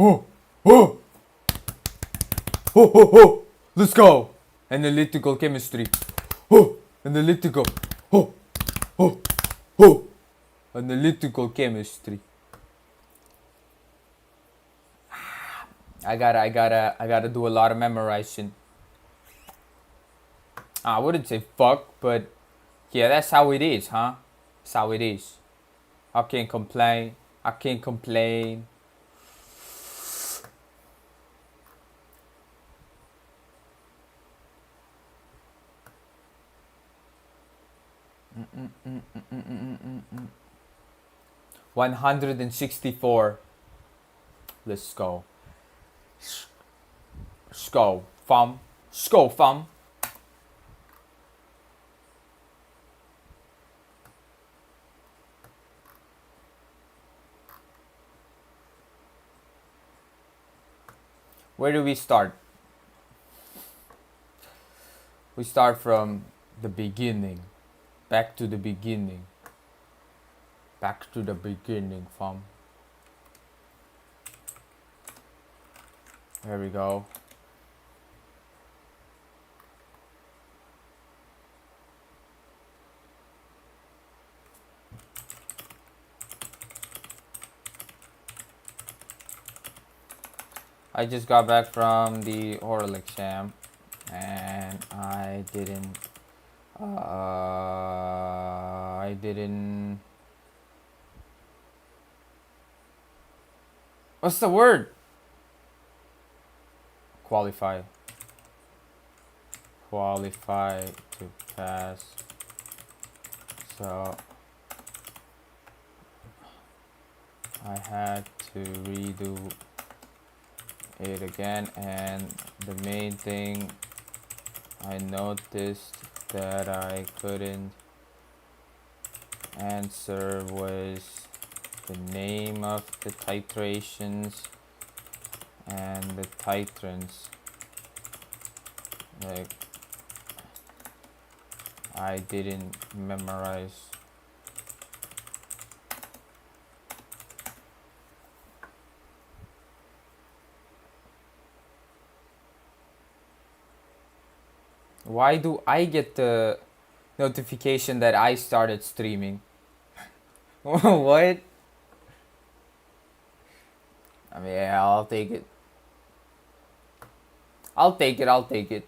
Oh, oh, oh, oh, oh. Let's go. Analytical chemistry. Oh, analytical. Oh, oh, oh. Analytical chemistry. I gotta do a lot of memorizing. I wouldn't say fuck, but yeah, that's how it is, huh? That's how it is. I can't complain. I can't complain. Mm -mm -mm -mm -mm -mm -mm -mm. 164. Let's go. Let's go, fam. Let's go, fam. Where do we start? We start from the beginning. Back to the beginning. Back to the beginning, fam. There we go. I just got back from the oral exam and I didn't what's the word? Qualify to pass. So I had to redo it again, and the main thing I noticed that I couldn't answer was the name of the titrations and the titrants. Like, I didn't memorize. Why do I get the notification that I started streaming? What? I mean, yeah, I'll take it. I'll take it, I'll take it.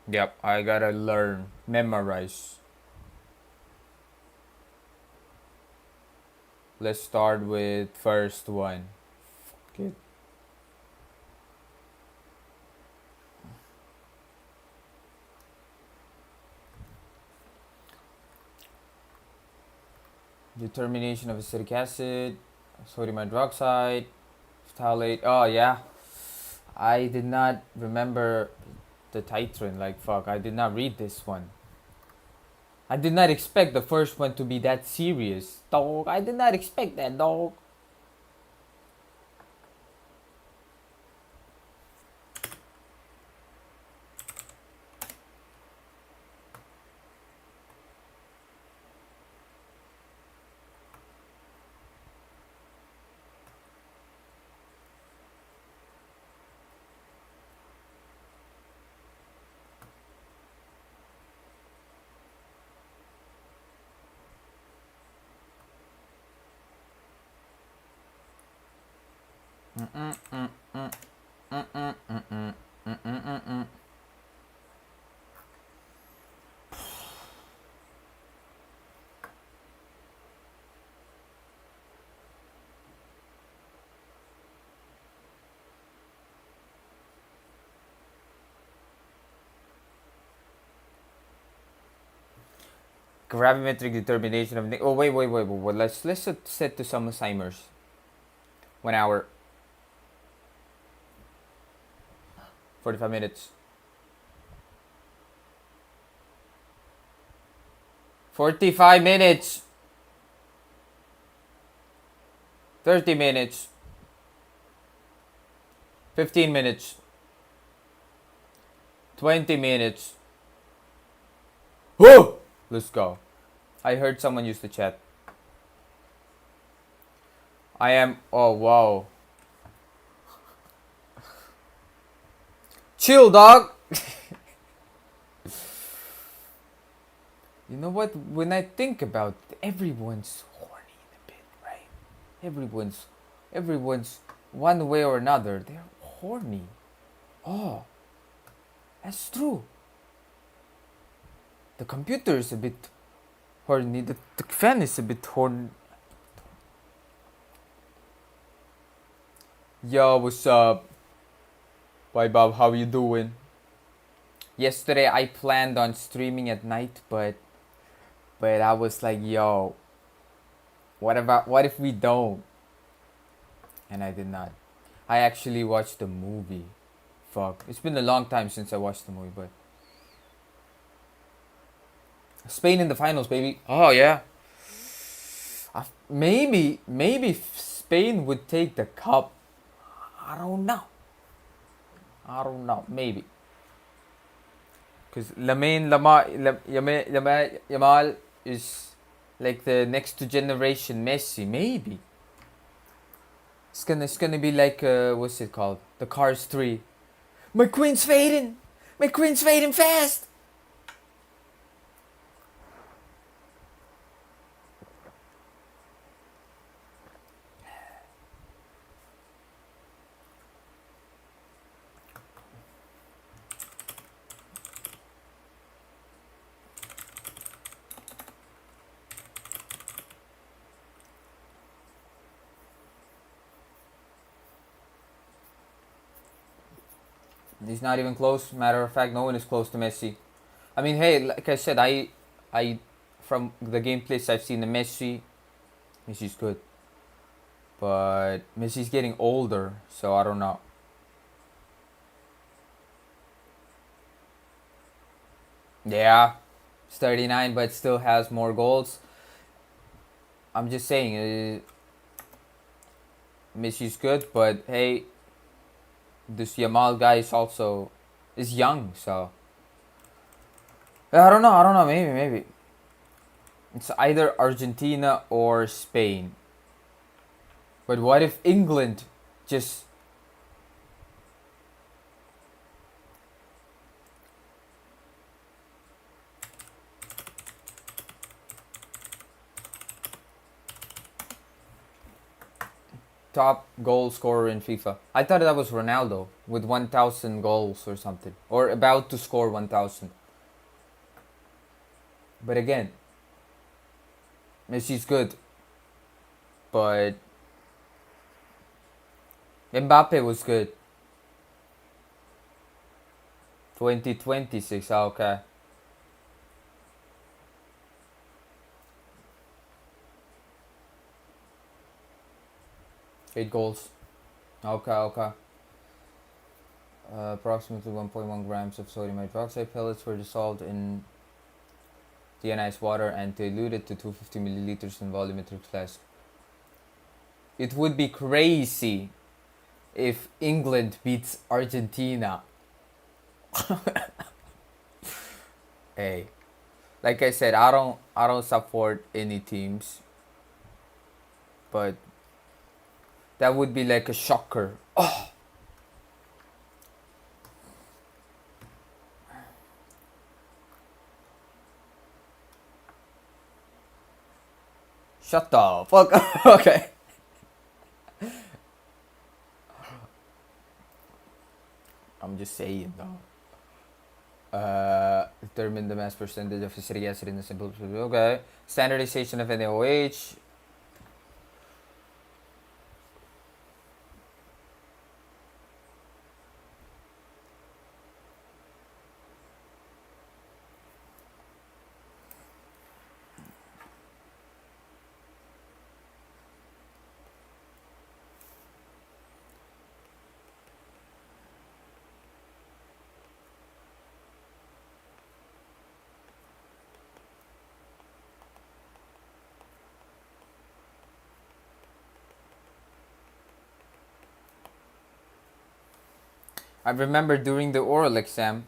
Yep, I gotta learn, memorize. Let's start with first one. Fuck it. Determination of acetic acid, sodium hydroxide, phthalate. Oh yeah, I did not remember the titrant. Like fuck, I did not read this one. I did not expect the first one to be that serious, dog. I did not expect that, dog. Gravimetric determination of... Oh, wait. Let's set to some timers. 1 hour. 45 minutes. 45 minutes. 30 minutes. 15 minutes. 20 minutes. Whoa! Let's go. I heard someone use the chat. I am... Oh, wow. Chill, dog! You know what? When I think about it, everyone's horny in a bit, right? Everyone's one way or another. They're horny. Oh, that's true. The computer is a bit horny. The fan is a bit horny. Yo, what's up? Bye, Bob. How you doing? Yesterday I planned on streaming at night, but I was like, yo, what if we don't? And I did not. I actually watched the movie. Fuck. It's been a long time since I watched the movie, but Spain in the finals, baby. Oh yeah. Maybe Spain would take the cup. I don't know. Maybe. Because Yamal is like the next generation Messi. Maybe. It's gonna be like what's it called? The Cars 3. My queen's fading fast. He's not even close. Matter of fact, no one is close to Messi. I mean, hey, like I said, I from the gameplays I've seen, the Messi's good, but Messi's getting older, so I don't know. Yeah, it's 39, but still has more goals. I'm just saying, Messi's good, but hey, this Yamal guy is young, so I don't know. Maybe it's either Argentina or Spain. But what if England just top goal scorer in FIFA? I thought that was Ronaldo with 1,000 goals or something, or about to score 1,000. But again, Messi's good, but Mbappe was good. 2026, okay. 8 goals. Okay. Approximately 1.1 grams of sodium hydroxide pellets were dissolved in deionized water and diluted to 250 milliliters in volumetric flask. It would be crazy if England beats Argentina. Hey, like I said, I don't support any teams, but that would be like a shocker. Oh. Shut the fuck up. Okay. I'm just saying though. Determine the mass percentage of acetic acid in the simple. Okay. Standardization of NaOH. I remember during the oral exam,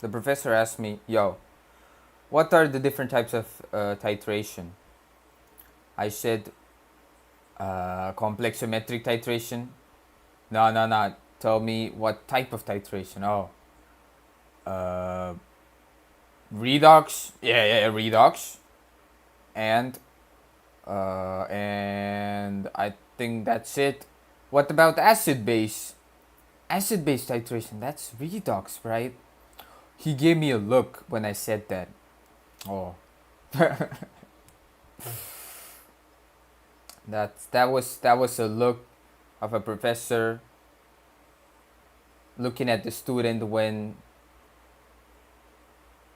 the professor asked me, "Yo, what are the different types of titration?" I said, complexometric titration. No, no, no. Tell me what type of titration. Oh, uh, redox. Yeah, yeah, yeah, redox. And I think that's it. What about acid base? Acid base titration. That's redox, right? He gave me a look when I said that. Oh, that was a look of a professor looking at the student when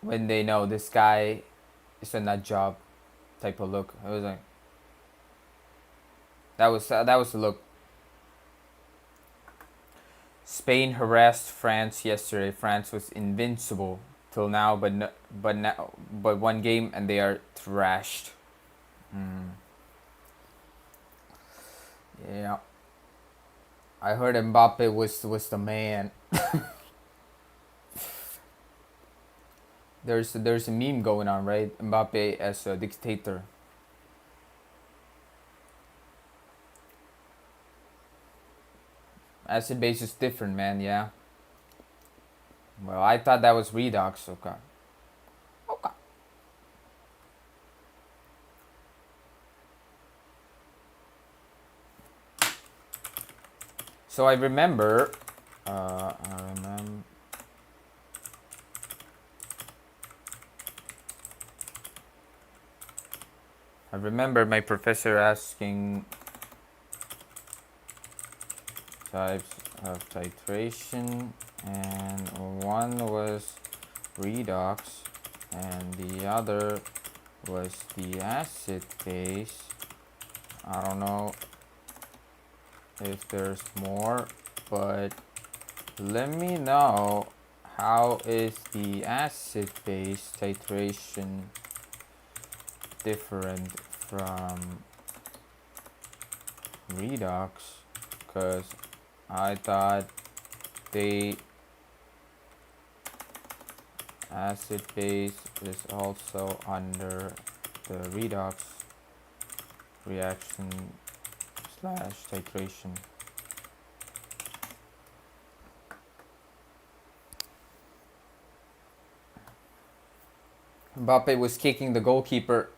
they know this guy is a nut job type of look. I was like, that was the look. Spain harassed France yesterday. France was invincible till now, but no, but one game and they are thrashed. Yeah, I heard Mbappe was the man. There's a meme going on, right? Mbappe as a dictator. Acid base is different, man. Yeah. Well, I thought that was redox. Okay. Okay. So I remember. I remember. I remember my professor asking types of titration, and one was redox, and the other was the acid base. I don't know if there's more, but let me know how is the acid base titration different from redox, because I thought the acid base is also under the redox reaction slash titration. Mbappe was kicking the goalkeeper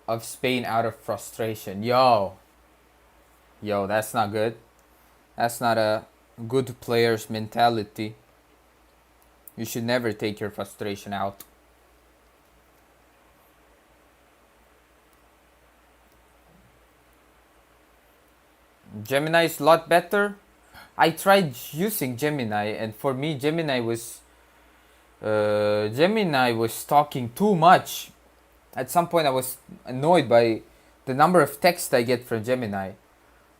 of Spain out of frustration. Yo, that's not good. That's not a good player's mentality. You should never take your frustration out. Gemini is a lot better. I tried using Gemini, and for me, Gemini was talking too much. At some point, I was annoyed by the number of text I get from Gemini.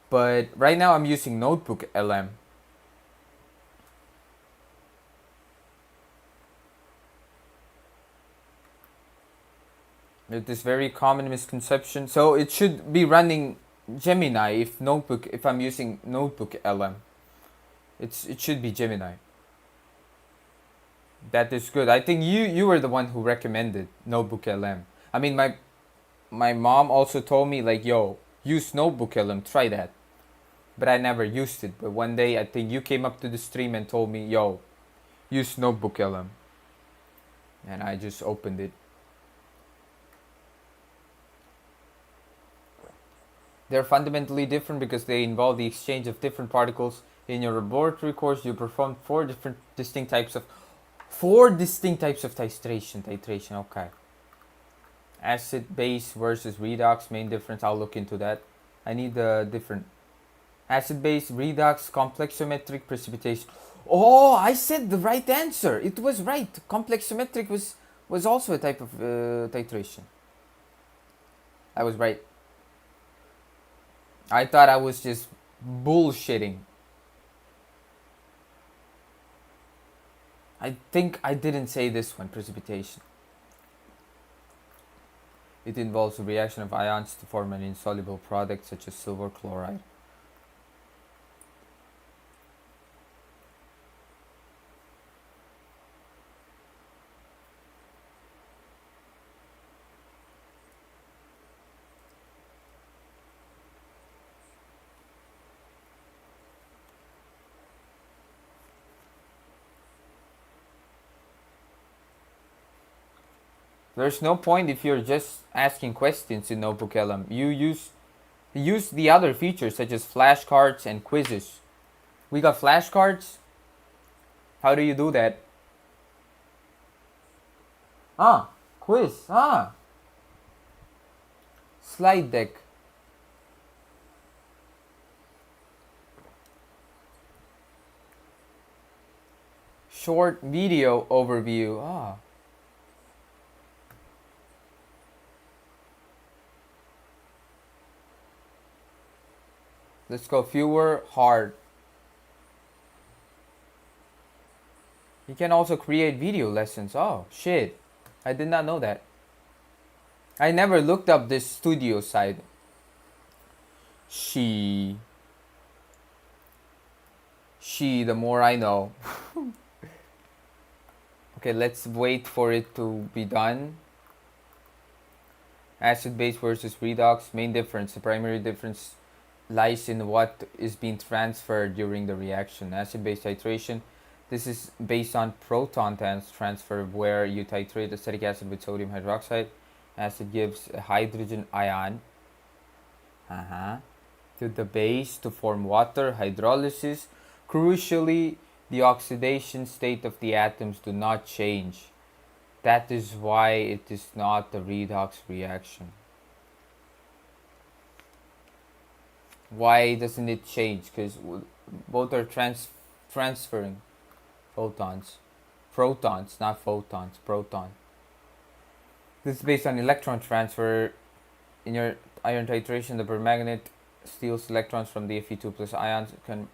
But right now, I'm using Notebook LM. It is very common misconception. So it should be running Gemini if I'm using Notebook LM. It should be Gemini. That is good. I think you were the one who recommended Notebook LM. I mean, my mom also told me, like, yo, use Notebook LM, try that. But I never used it. But one day I think you came up to the stream and told me, yo, use Notebook LM. And I just opened it. They're fundamentally different because they involve the exchange of different particles. In your laboratory course, you performed four distinct types of titration. Okay. Acid base versus redox, main difference. I'll look into that. I need the different acid base, redox, complexometric precipitation. Oh, I said the right answer. It was right. Complexometric was also a type of titration. I was right. I thought I was just bullshitting. I think I didn't say this one, precipitation. It involves the reaction of ions to form an insoluble product such as silver chloride. There's no point if you're just asking questions in Notebook LM. You use the other features such as flashcards and quizzes. We got flashcards. How do you do that? Quiz. Slide deck. Short video overview. Let's go fewer, hard. You can also create video lessons. Oh, shit. I did not know that. I never looked up this studio side. The more I know. Okay, let's wait for it to be done. Acid base versus redox. Main difference. The primary difference lies in what is being transferred during the reaction. Acid base titration. This is based on proton transfer, where you titrate acetic acid with sodium hydroxide. Acid gives a hydrogen ion to the base to form water. Hydrolysis. Crucially, the oxidation state of the atoms do not change. That is why it is not a redox reaction. Why doesn't it change? Because both are transferring photons. Protons, not photons. Proton. This is based on electron transfer. In your ion titration, the permanganate steals electrons from the Fe2 plus ions. Can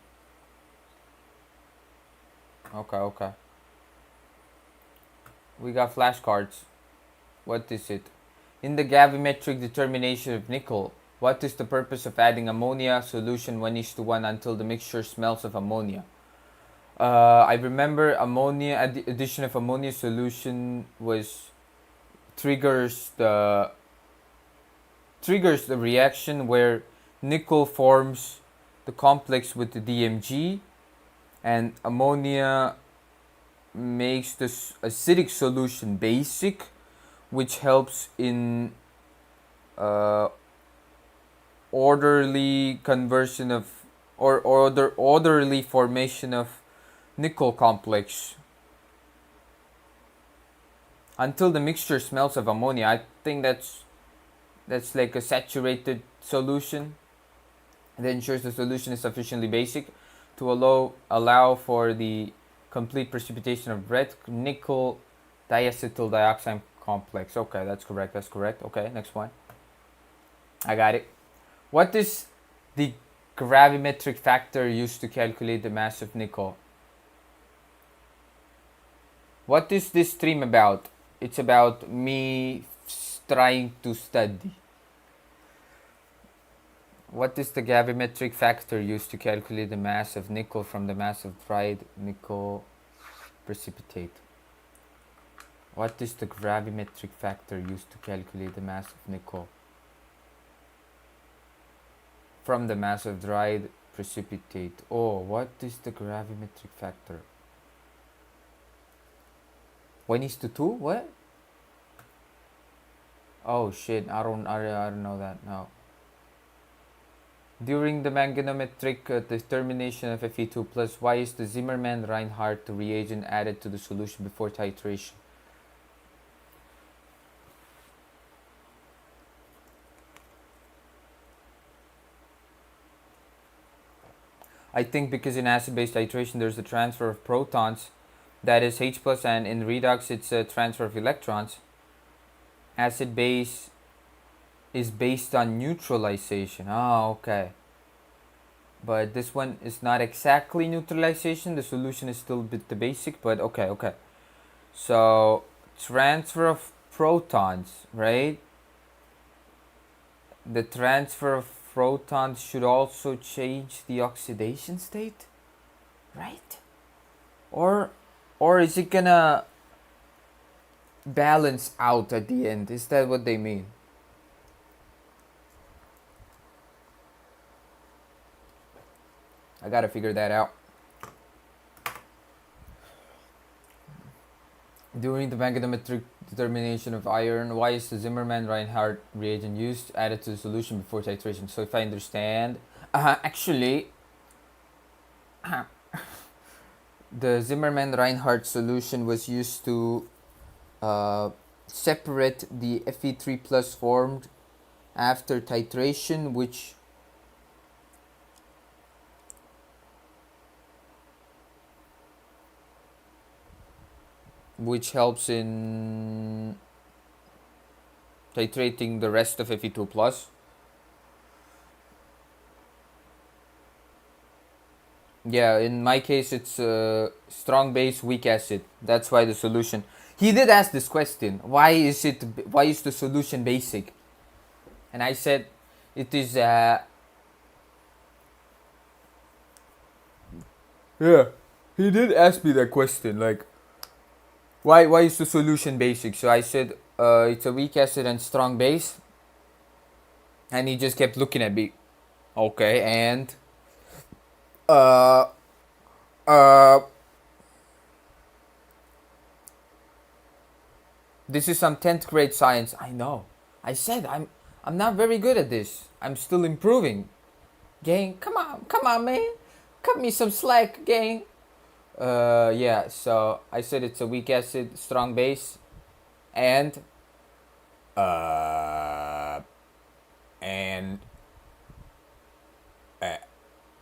Okay. We got flashcards. What is it? In the gravimetric determination of nickel, what is the purpose of adding ammonia solution 1:1 until the mixture smells of ammonia? I remember addition of ammonia solution triggers the reaction where nickel forms the complex with the DMG, and ammonia makes this acidic solution basic, which helps in orderly conversion of orderly formation of nickel complex until the mixture smells of ammonia. I think that's like a saturated solution that ensures the solution is sufficiently basic to allow for the complete precipitation of red nickel diacetyl dioxide complex. Okay, that's correct. Okay, next one. I got it. What is the gravimetric factor used to calculate the mass of nickel? What is this stream about? It's about me trying to study. What is the gravimetric factor used to calculate the mass of nickel from the mass of dried nickel precipitate? What is the gravimetric factor used to calculate the mass of nickel from the mass of dried precipitate? Oh, what is the gravimetric factor? 1:2? What? Oh shit! I don't know that. No. During the manganometric determination of Fe2+, why is the Zimmermann-Reinhardt reagent added to the solution before titration? I think because in acid-base titration there's a transfer of protons, that is H+, and in redox it's a transfer of electrons. Acid-base is based on neutralization. Okay. But this one is not exactly neutralization. The solution is still a bit the basic, but okay. So, transfer of protons, right? The transfer of protons should also change the oxidation state, right? Or is it gonna balance out at the end? Is that what they mean? I gotta figure that out. During the magnetometric determination of iron, why is the Zimmermann-Reinhardt reagent used added to the solution before titration? So if I understand, actually, the Zimmermann-Reinhardt solution was used to separate the Fe3 plus formed after titration, which helps in titrating the rest of Fe2 plus. Yeah, in my case it's strong base, weak acid. That's why the solution. He did ask this question. Why is the solution basic? And I said it is yeah, he did ask me that question, like why is the solution basic? So I said it's a weak acid and strong base. And he just kept looking at me. Okay, and this is some 10th grade science. I know. I said I'm not very good at this. I'm still improving. Gang, come on, man. Cut me some slack, gang. Yeah, so I said it's a weak acid, strong base, and uh, and uh,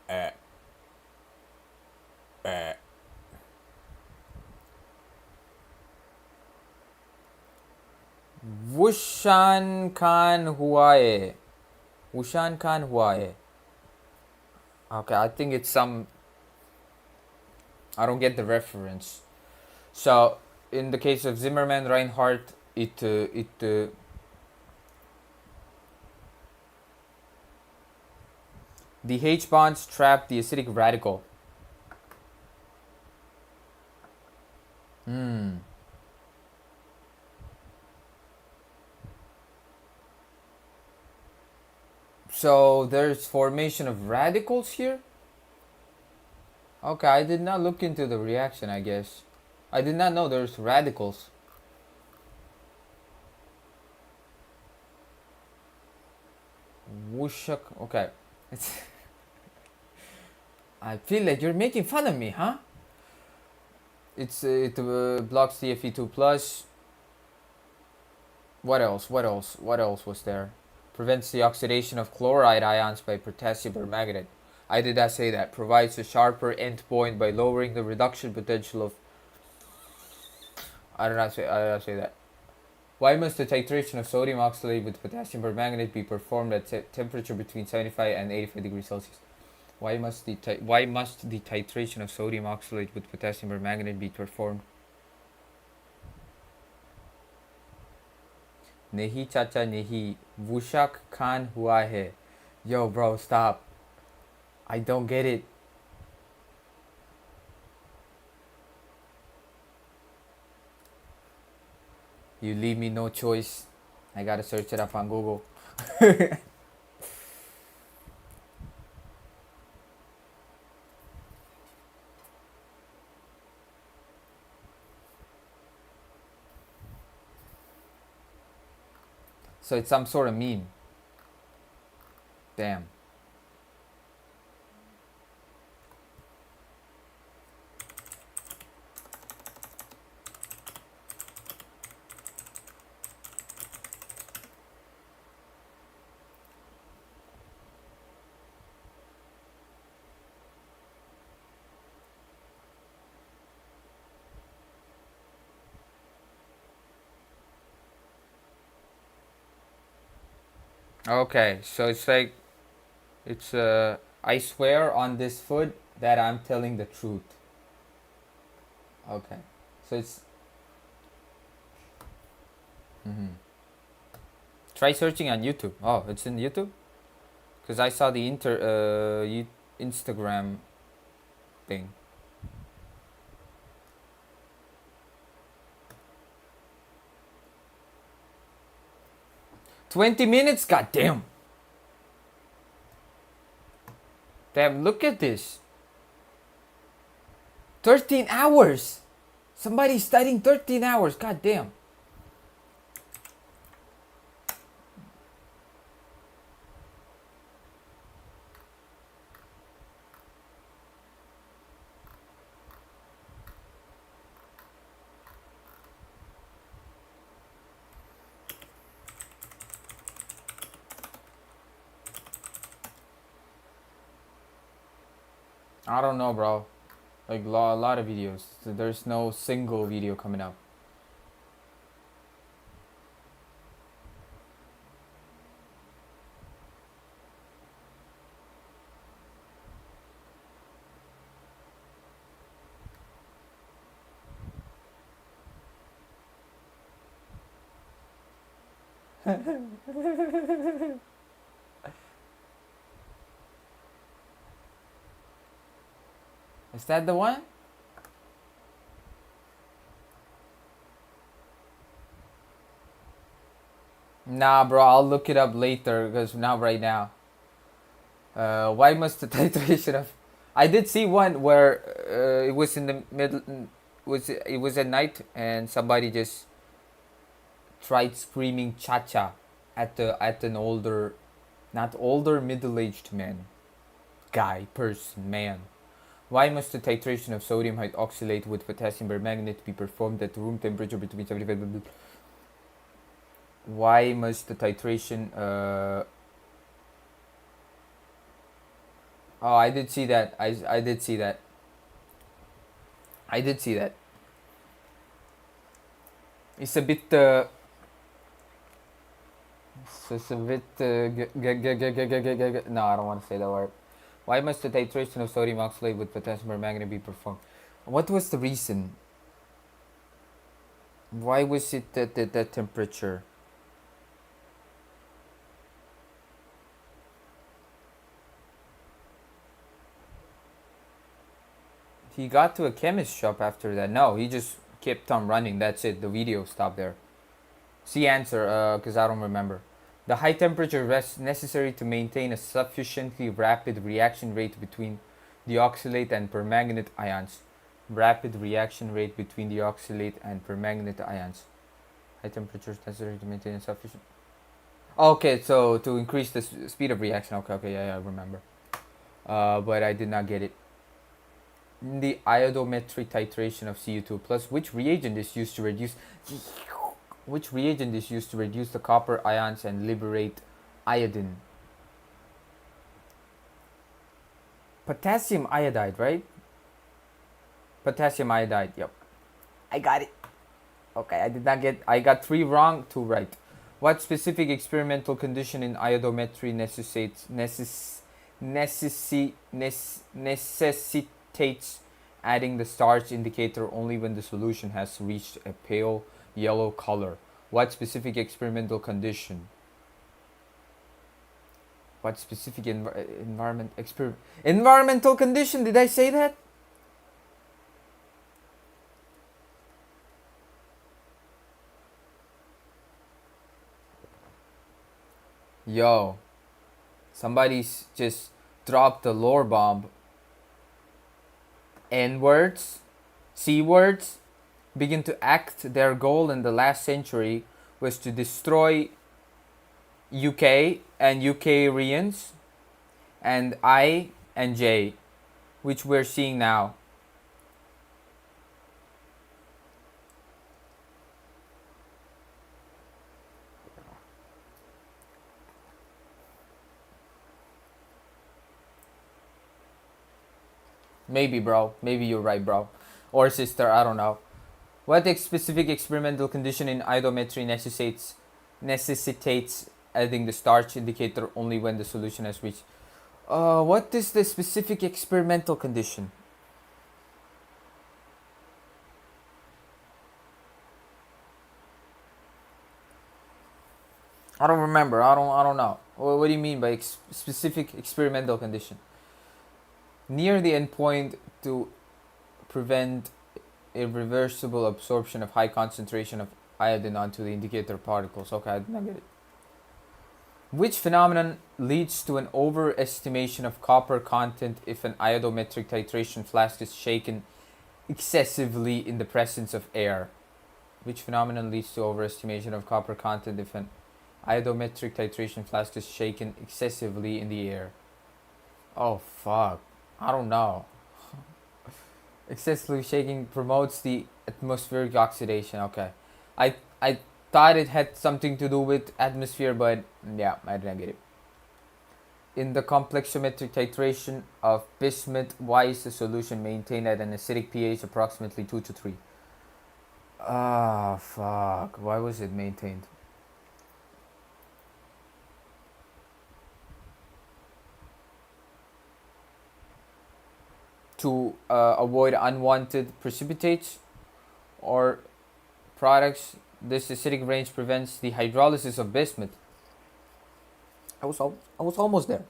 uh, uh. Wushan Khan Huaye. Wushan Khan Huaye. Okay, I think it's some. I don't get the reference. So, in the case of Zimmermann Reinhardt, the H bonds trap the acidic radical. So there's formation of radicals here? Okay, I did not look into the reaction, I guess. I did not know there's radicals. Wushak. Okay. I feel like you're making fun of me, huh? It blocks the Fe2 plus. What else was there? Prevents the oxidation of chloride ions by potassium permanganate. I did not say that. Provides a sharper endpoint by lowering the reduction potential of. I did not say that. Why must the titration of sodium oxalate with potassium permanganate be performed at temperature between 75 and 85 degrees Celsius? Why must the titration of sodium oxalate with potassium permanganate be performed? Nehi chacha nehi. Vushak Khan hua hai. Yo, bro, stop. I don't get it. You leave me no choice. I gotta search it up on Google. So it's some sort of meme. Damn. Okay, so it's like, I swear on this food that I'm telling the truth. Okay, so it's. Try searching on YouTube. Oh, it's in YouTube? Because I saw the Instagram thing. $20? Goddamn. Damn, look at this. 13 hours. Somebody's studying 13 hours. God damn. I don't know, bro. Like a lot of videos. So there's no single video coming up. Is that the one? Nah, bro, I'll look it up later because not right now. Why must the titration of? I did see one where it was in the middle. It was at night and somebody just tried screaming cha-cha at an older, not older, middle-aged man. Why must the titration of sodium hydroxylate with potassium permanganate be performed at room temperature between 75? Why must the titration? Oh, I did see that. I did see that. I did see that. It's a bit. It's a bit. No, I don't want to say that word. Why must the titration of sodium oxalate with potassium permanganate be performed? What was the reason? Why was it that temperature? He got to a chemist shop after that. No, he just kept on running. That's it. The video stopped there. See answer, because I don't remember. The high temperature necessary to maintain a sufficiently rapid reaction rate between the oxalate and permanganate ions. Rapid reaction rate between the oxalate and permanganate ions. High temperatures necessary to maintain a sufficient. Okay, so to increase the speed of reaction. Okay, yeah, I remember. But I did not get it. The iodometric titration of Cu2 plus, which reagent is used to reduce the copper ions and liberate iodine? Potassium iodide, right? Potassium iodide, yep. I got it. Okay, I got 3 wrong, 2 right. What specific experimental condition in iodometry necessitates adding the starch indicator only when the solution has reached a pale yellow color? What specific experimental condition? What specific environmental condition? Did I say that? Yo, somebody's just dropped a lore bomb. N-words, C-words begin to act. Their goal in the last century was to destroy UK and UKrians and I and J, which we're seeing now. Maybe, bro. Maybe you're right, bro. Or sister, I don't know. What specific experimental condition in iodometry necessitates adding the starch indicator only when the solution has reached? What is the specific experimental condition? I don't remember. I don't know. What do you mean by specific experimental condition? Near the endpoint to prevent irreversible absorption of high concentration of iodine onto the indicator particles. Okay, I didn't get it. Which phenomenon leads to an overestimation of copper content if an iodometric titration flask is shaken excessively in the presence of air. Which phenomenon leads to overestimation of copper content if an iodometric titration flask is shaken excessively in the air? Oh fuck. I don't know. Excessively shaking promotes the atmospheric oxidation. Okay. I thought it had something to do with atmosphere, but yeah, I didn't get it. In the complexometric titration of bismuth, why is the solution maintained at an acidic pH approximately 2 to 3? Ah, fuck. Why was it maintained? To avoid unwanted precipitates or products. This acidic range prevents the hydrolysis of bismuth. I was almost there.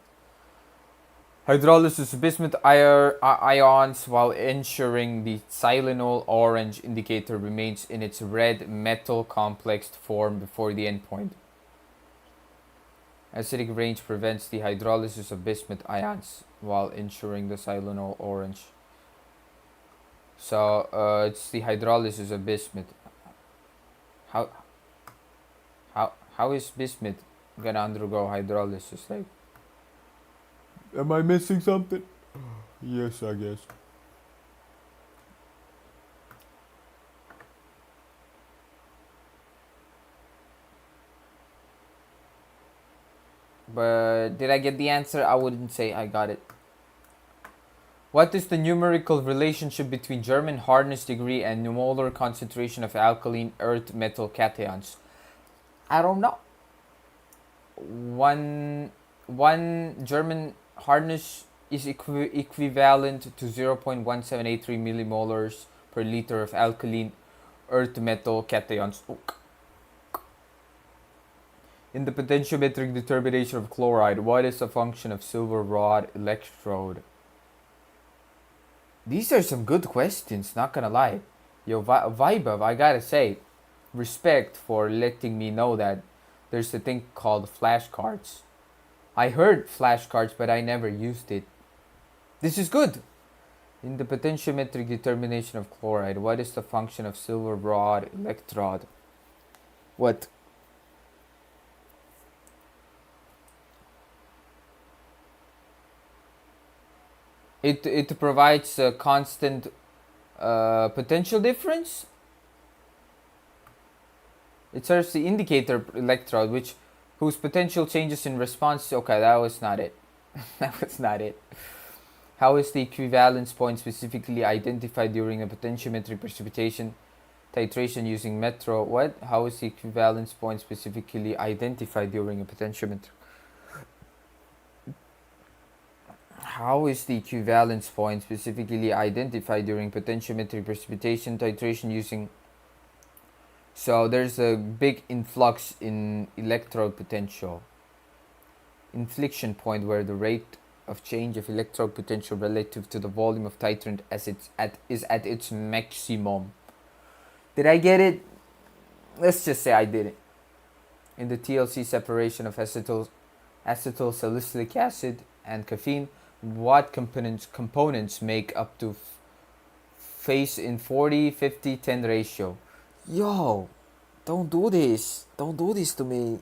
Hydrolysis of bismuth ions while ensuring the silanol orange indicator remains in its red metal complexed form before the endpoint. Acidic range prevents the hydrolysis of bismuth ions while ensuring the silanol orange. So it's the hydrolysis of bismuth. How how is bismuth gonna undergo hydrolysis? Like, am I missing something? Yes, I guess. But did I get the answer? I wouldn't say I got it. What is the numerical relationship between German hardness degree and molar concentration of alkaline earth metal cations? I don't know. One German hardness is equivalent to 0.1783 millimolars per liter of alkaline earth metal cations. In the potentiometric determination of chloride, what is the function of silver rod electrode? These are some good questions, not gonna lie. Yo, Vibe, I gotta say, respect for letting me know that there's a thing called flashcards. I heard flashcards, but I never used it. This is good. In the potentiometric determination of chloride, what is the function of silver rod electrode? What? It provides a constant potential difference. It serves the indicator electrode, whose potential changes in response to... Okay, that was not it. That was not it. How is the equivalence point specifically identified during a potentiometric precipitation titration using metro? What? How is the equivalence point specifically identified during a potentiometric? How is the equivalence point specifically identified during potentiometric precipitation titration using... So there's a big influx in electrode potential. Inflection point where the rate of change of electrode potential relative to the volume of titrant is at its maximum. Did I get it? Let's just say I did it. In the TLC separation of acetyl salicylic acid and caffeine, what components make up to phase in 40-50-10 ratio? Yo, don't do this. Don't do this to me.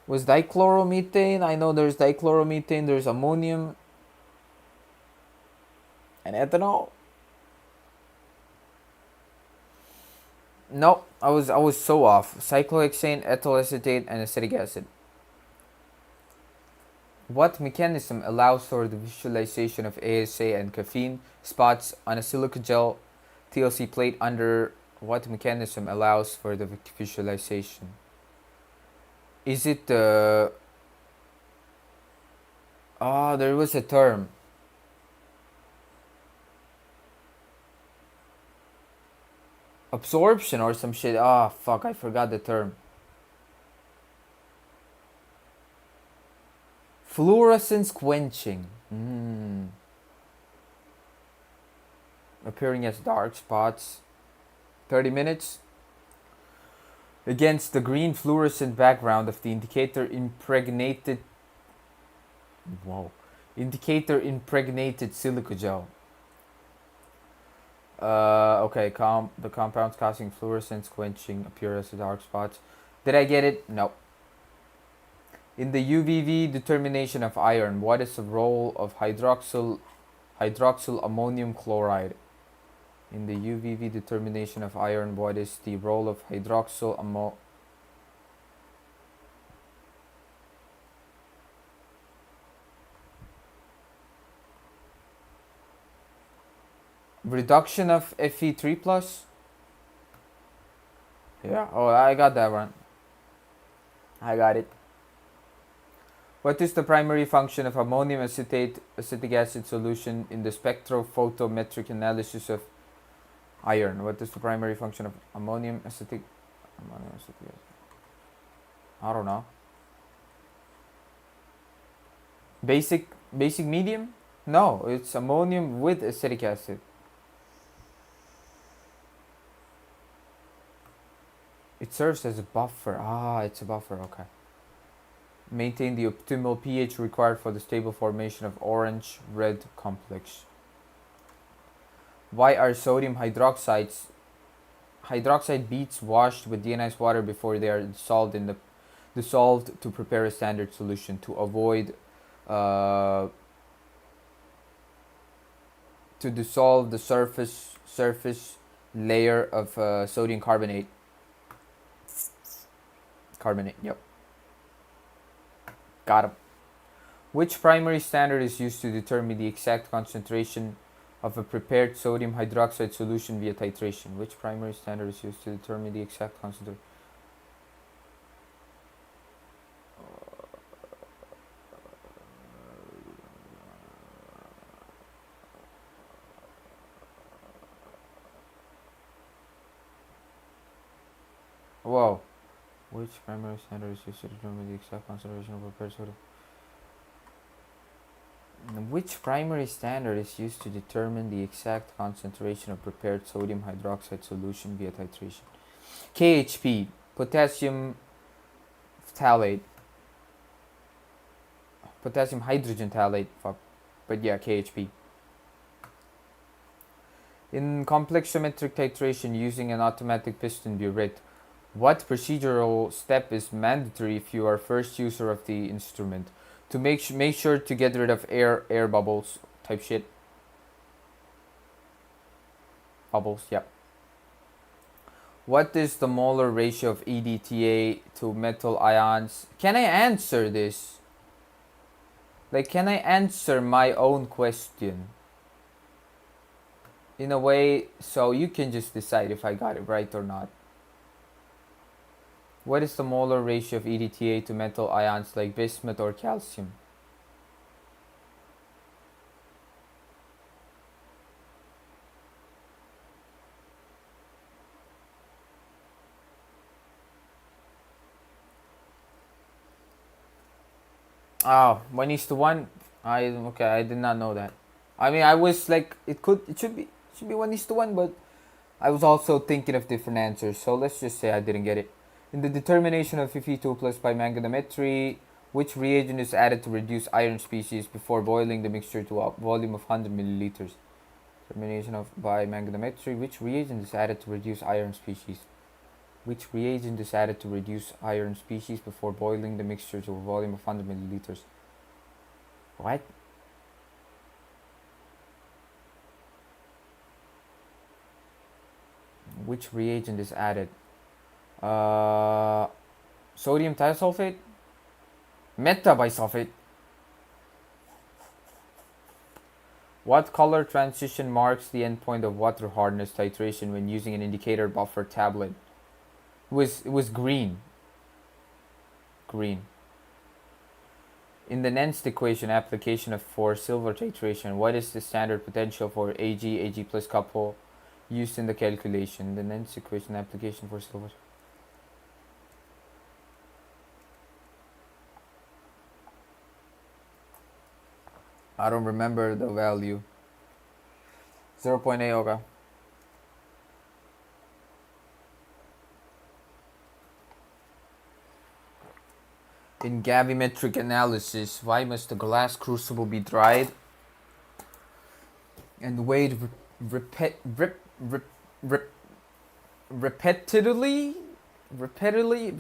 Was dichloromethane? I know there's dichloromethane, there's ammonium and ethanol. No, I was so off. Cyclohexane, ethyl acetate, and acetic acid. What mechanism allows for the visualization of ASA and caffeine spots on a silica gel TLC plate under... What mechanism allows for the visualization? Is it the... Oh, there was a term. Absorption or some shit. Ah, fuck, I forgot the term. Fluorescence quenching. Appearing as dark spots. 30 minutes. Against the green fluorescent background of the indicator impregnated... Indicator impregnated silica gel. Okay, the compounds causing fluorescence quenching appear as dark spots. Did I get it? No. In the UVV determination of iron, what is the role of hydroxyl ammonium chloride? In the UVV determination of iron, what is the role of hydroxyl ammo? Reduction of Fe3 plus? Yeah, oh, I got that one. I got it. What is the primary function of ammonium acetic acid solution in the spectrophotometric analysis of iron? What is the primary function of ammonium acetic acid? I don't know. Basic medium? No, it's ammonium with acetic acid. It serves as a buffer. Ah, it's a buffer, okay. Maintain the optimal pH required for the stable formation of orange-red complex. Why are sodium hydroxide beads washed with deionized water before they are dissolved to prepare a standard solution to avoid to dissolve the surface layer of sodium carbonate. Yep. Got him. Which primary standard is used to determine the exact concentration of a prepared sodium hydroxide solution via titration? Which primary standard is used to determine the exact concentration? Whoa. Which primary standard is used to determine the exact concentration of prepared sodium? Which primary standard is used to determine the exact concentration of prepared sodium hydroxide solution via titration? KHP, potassium phthalate. Potassium hydrogen phthalate, fuck. But yeah, KHP. In complex symmetric titration using an automatic piston burette, what procedural step is mandatory if you are first user of the instrument? To make sure to get rid of air bubbles type shit. Bubbles, yep. What is the molar ratio of EDTA to metal ions? Can I answer this? Like, can I answer my own question? In a way, so you can just decide if I got it right or not. What is the molar ratio of EDTA to metal ions like bismuth or calcium? Oh, 1:1. I did not know that. I mean, I was like, it should be 1:1, but I was also thinking of different answers. So let's just say I didn't get it. In the determination of Fe2 plus by manganatometry, which reagent is added to reduce iron species before boiling the mixture to a volume of 100 milliliters? Determination of by manganatometry, which reagent is added to reduce iron species? Which reagent is added to reduce iron species before boiling the mixture to a volume of 100 milliliters? What? Which reagent is added? Sodium thiosulfate? Metabisulfate? What color transition marks the endpoint of water hardness titration when using an indicator buffer tablet? It was green. Green. In the Nernst equation application for silver titration, what is the standard potential for Ag plus couple used in the calculation? The Nernst equation application for silver. I don't remember the value. 0.8, okay. In gravimetric analysis, why must the glass crucible be dried and weighed Repet, rep, repetitively, repeatedly,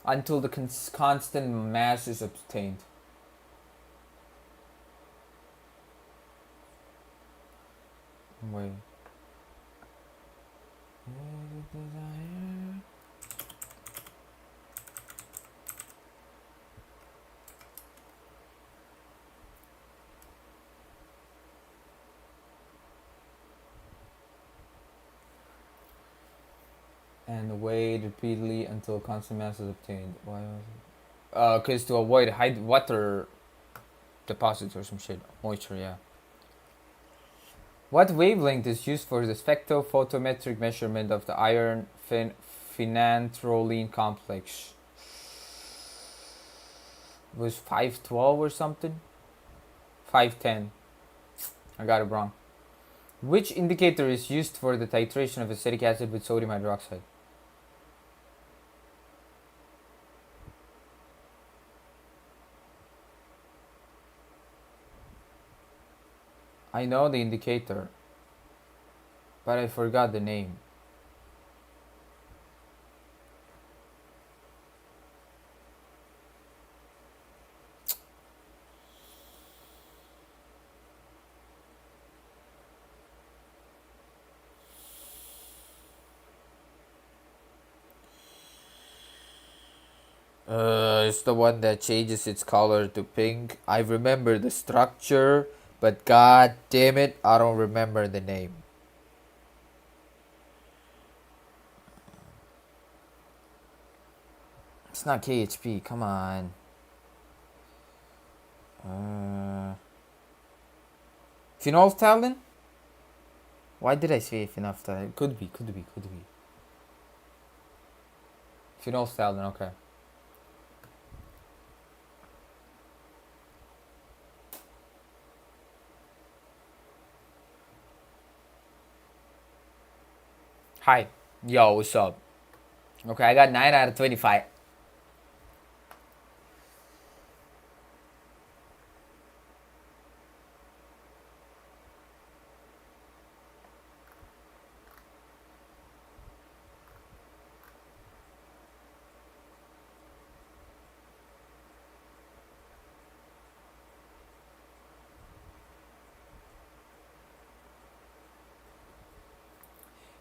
until the constant mass is obtained. Wait. And wait repeatedly until constant mass is obtained. Why was it? Cause to avoid high water deposits or some shit. Moisture, yeah. What wavelength is used for the spectrophotometric measurement of the iron phenanthroline complex? It was 512 or something? 510. I got it wrong. Which indicator is used for the titration of acetic acid with sodium hydroxide? I know the indicator, but I forgot the name. It's the one that changes its color to pink. I remember the structure, but god damn it, I don't remember the name. It's not KHP, come on. Phenolphthalein? Why did I say phenolphthalein? Could be. Phenolphthalein, okay. Hi. Yo, what's up? Okay, I got 9 out of 25.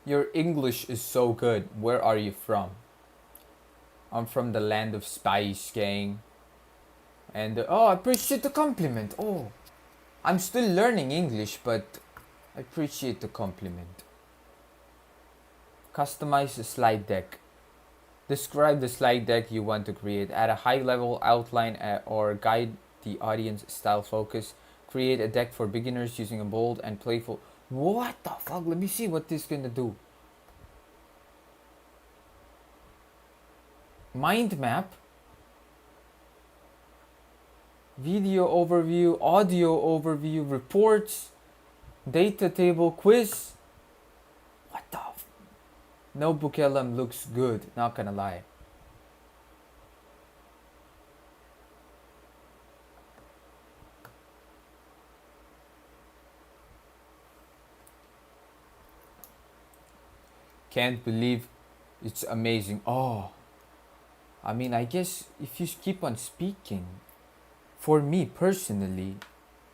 Your English is so good. Where are you from? I'm from the land of spice, gang. And oh, I appreciate the compliment. Oh, I'm still learning English, but I appreciate the compliment. Customize a slide deck. Describe the slide deck you want to create. At a high level, outline or guide the audience style focus. Create a deck for beginners using a bold and playful. What the fuck? Let me see what this is gonna do. Mind map. Video overview, audio overview, reports, data table, quiz. What the f- Notebook LM looks good, not gonna lie. Can't believe it's amazing. Oh, I mean, I guess if you keep on speaking, for me personally,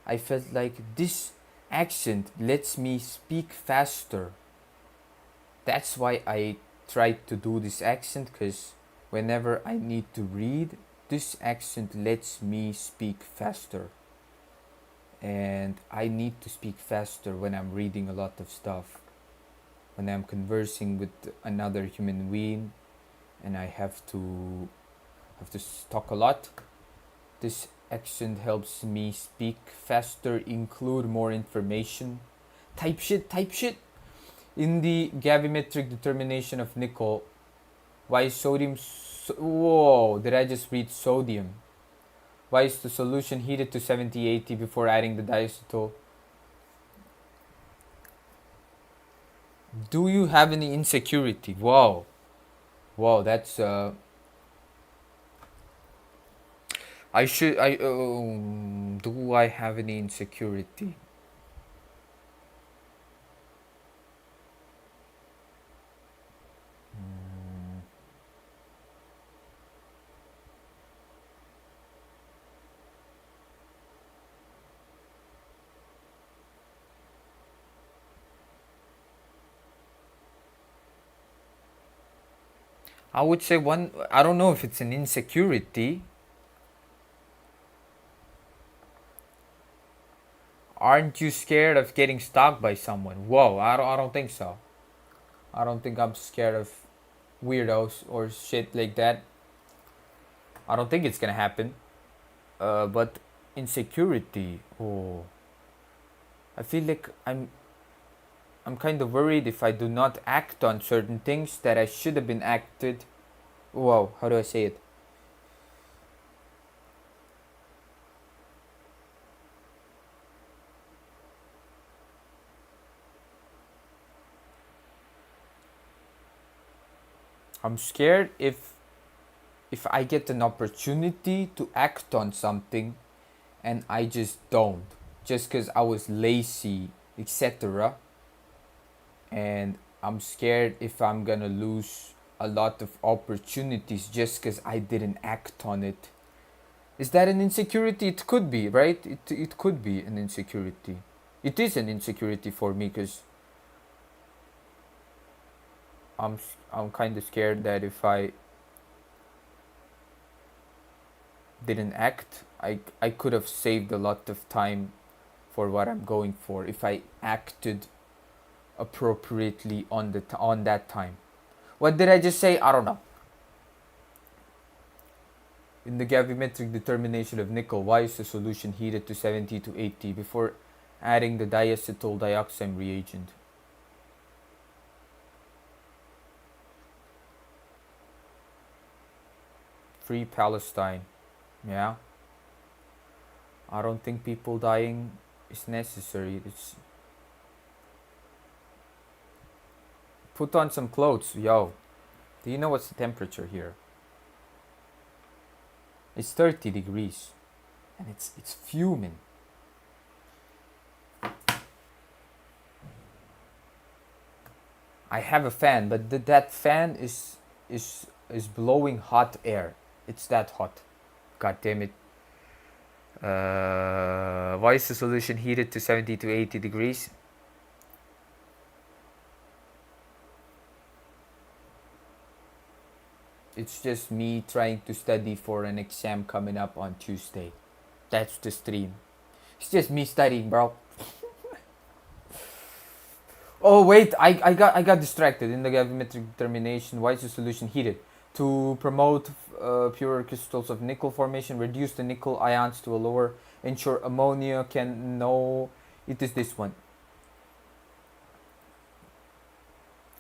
I felt like this accent lets me speak faster. That's why I tried to do this accent, because whenever I need to read, this accent lets me speak faster. And I need to speak faster when I'm reading a lot of stuff. When I'm conversing with another human being and I have to talk a lot, this accent helps me speak faster, include more information. Type shit. In the gravimetric determination of nickel, why is sodium whoa, did I just read sodium? Why is the solution heated to 70-80 before adding the diacetyl? Do you have any insecurity? Wow, that's I Do I have any insecurity? I would say one. I don't know if it's an insecurity. Aren't you scared of getting stalked by someone? Whoa, I don't think so. I don't think I'm scared of weirdos or shit like that. I don't think it's gonna happen. But insecurity. Oh, I feel like I'm kind of worried if I do not act on certain things that I should have been acted. Whoa, how do I say it? I'm scared if I get an opportunity to act on something and I just don't, just because I was lazy, etc. And I'm scared if I'm gonna lose a lot of opportunities just because I didn't act on it. Is that an insecurity? It could be, right? It could be an insecurity. It is an insecurity for me because I'm kind of scared that if I didn't act, I could have saved a lot of time for what I'm going for if I acted appropriately on that time. What did I just say? I don't know. In the gravimetric determination of nickel, why is the solution heated to 70 to 80 before adding the diacetyl dioxime reagent? Free Palestine. Yeah. I don't think people dying is necessary. It's put on some clothes, yo. Do you know what's the temperature here? It's 30 degrees and it's fuming. I have a fan, but that fan is blowing hot air. It's that hot. God damn it. Why is the solution heated to 70 to 80 degrees? It's just me trying to study for an exam coming up on Tuesday. That's the stream. It's just me studying, bro. Oh wait, I got distracted in the gravimetric determination. Why is the solution heated? To promote purer crystals of nickel formation, reduce the nickel ions to a lower, ensure ammonia can no. It is this one.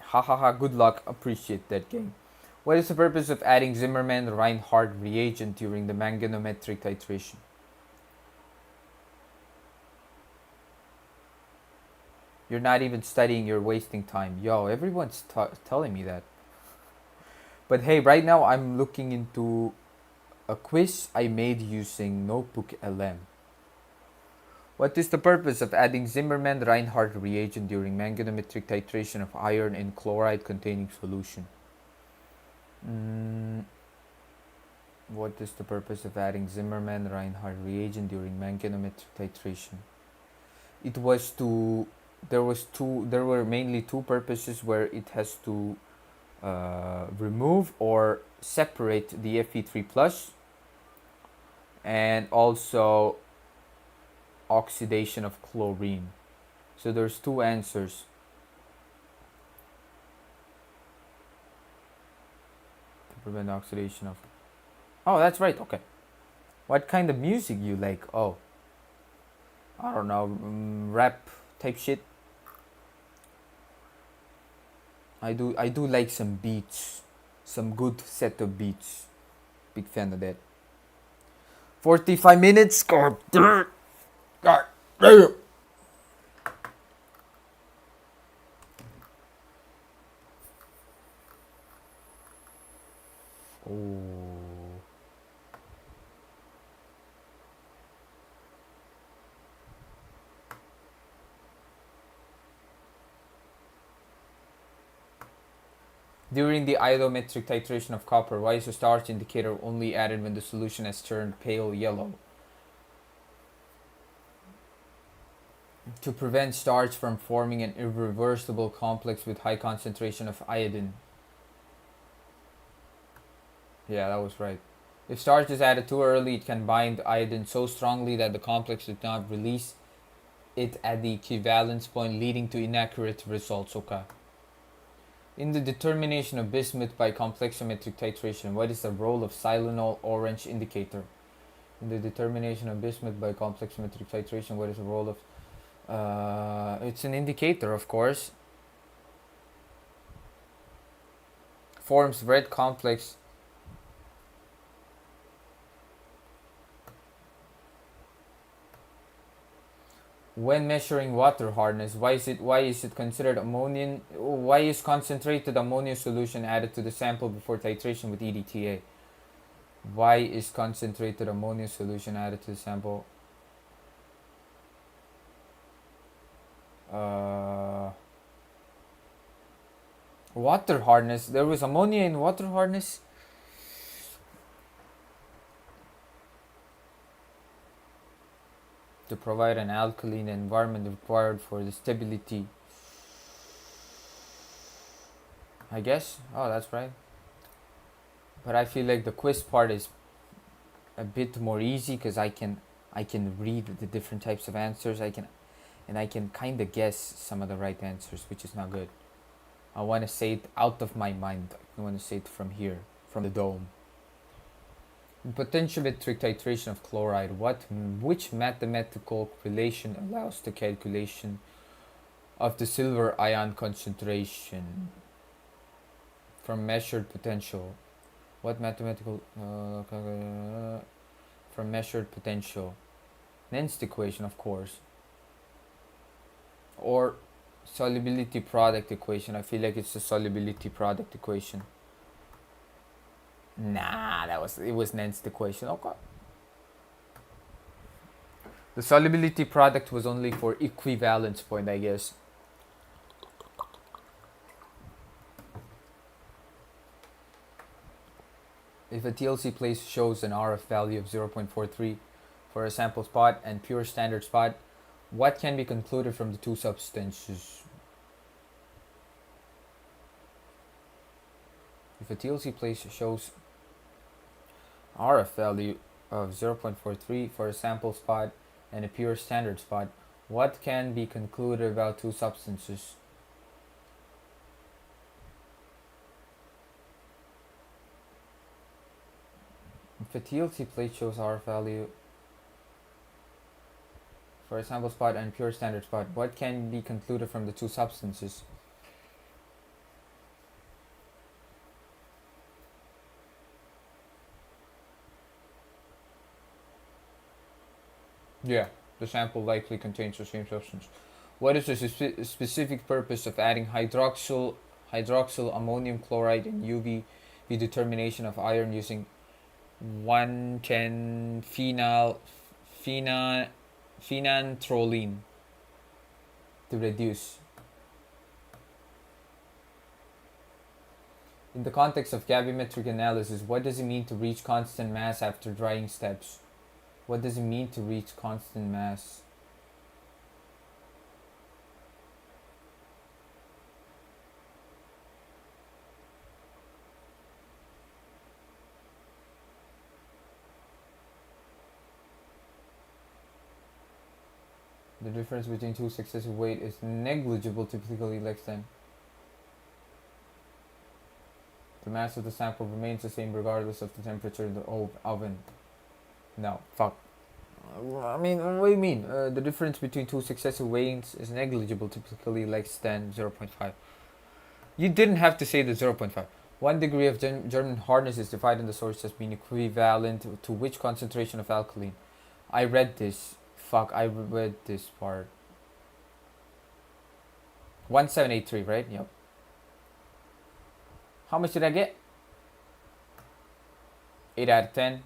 Ha ha ha. Good luck. Appreciate that game. What is the purpose of adding Zimmermann-Reinhardt reagent during the manganometric titration? You're not even studying, you're wasting time. Yo, everyone's telling me that. But hey, right now I'm looking into a quiz I made using Notebook LM. What is the purpose of adding Zimmermann-Reinhardt reagent during manganometric titration of iron in chloride containing solution? What is the purpose of adding Zimmermann-Reinhardt reagent during manganometric titration? It was to there were mainly two purposes where it has to remove or separate the Fe3 plus and also oxidation of chlorine. So there's two answers. To prevent oxidation of. Oh, that's right. Okay. What kind of music you like? Oh, I don't know, rap type shit. I do like some beats, some good set of beats. Big fan of that. 45 minutes. God damn. God damn. Oh. During the iodometric titration of copper, why is the starch indicator only added when the solution has turned pale yellow? To prevent starch from forming an irreversible complex with high concentration of iodine. Yeah, that was right. If starch is added too early, it can bind iodine so strongly that the complex did not release it at the equivalence point, leading to inaccurate results. Okay. In the determination of bismuth by complexometric titration, what is the role of silanol orange indicator? In the determination of bismuth by complexometric titration, what is the role of... it's an indicator, of course. Forms red complex. When measuring water hardness, why is it considered ammonium? Why is concentrated ammonia solution added to the sample before titration with EDTA? Why is concentrated ammonia solution added to the sample? Water hardness. There was ammonia in water hardness. To provide an alkaline environment required for the stability. I guess. Oh, that's right. But I feel like the quiz part is a bit more easy because I can read the different types of answers. I can kind of guess some of the right answers, which is not good. I want to say it out of my mind. I want to say it from here, from the dome. In potentiometric titration of chloride, which mathematical relation allows the calculation of the silver ion concentration from measured potential? What mathematical from measured potential? Nernst equation, of course. Or solubility product equation. I feel like it's the solubility product equation. Nah, it was Nernst equation. Okay. The solubility product was only for equivalence point, I guess. If a TLC place shows an RF value of 0.43 for a sample spot and pure standard spot, what can be concluded from the two substances? If a TLC place shows RF value of 0.43 for a sample spot and a pure standard spot, what can be concluded about two substances? If a TLC plate shows RF value for a sample spot and pure standard spot, what can be concluded from the two substances? Yeah, the sample likely contains the same substance. What is the specific purpose of adding hydroxyl ammonium chloride in UV determination of iron using 110 phenanthroline to reduce? In the context of gravimetric analysis, what does it mean to reach constant mass after drying steps? What does it mean to reach constant mass? The difference between two successive weight is negligible, typically less than. The mass of the sample remains the same regardless of the temperature of the oven. No, fuck. I mean, what do you mean? The difference between two successive weights is negligible, typically less than 0.5. You didn't have to say the 0.5. 1 degree of German hardness is defined in the source as being equivalent to which concentration of alkaline? I read this. Fuck, I read this part. 1783, right? Yep. How much did I get? 8 out of 10.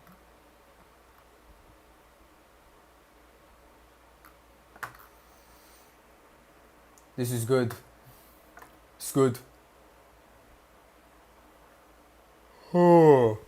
This is good. It's good. Oh.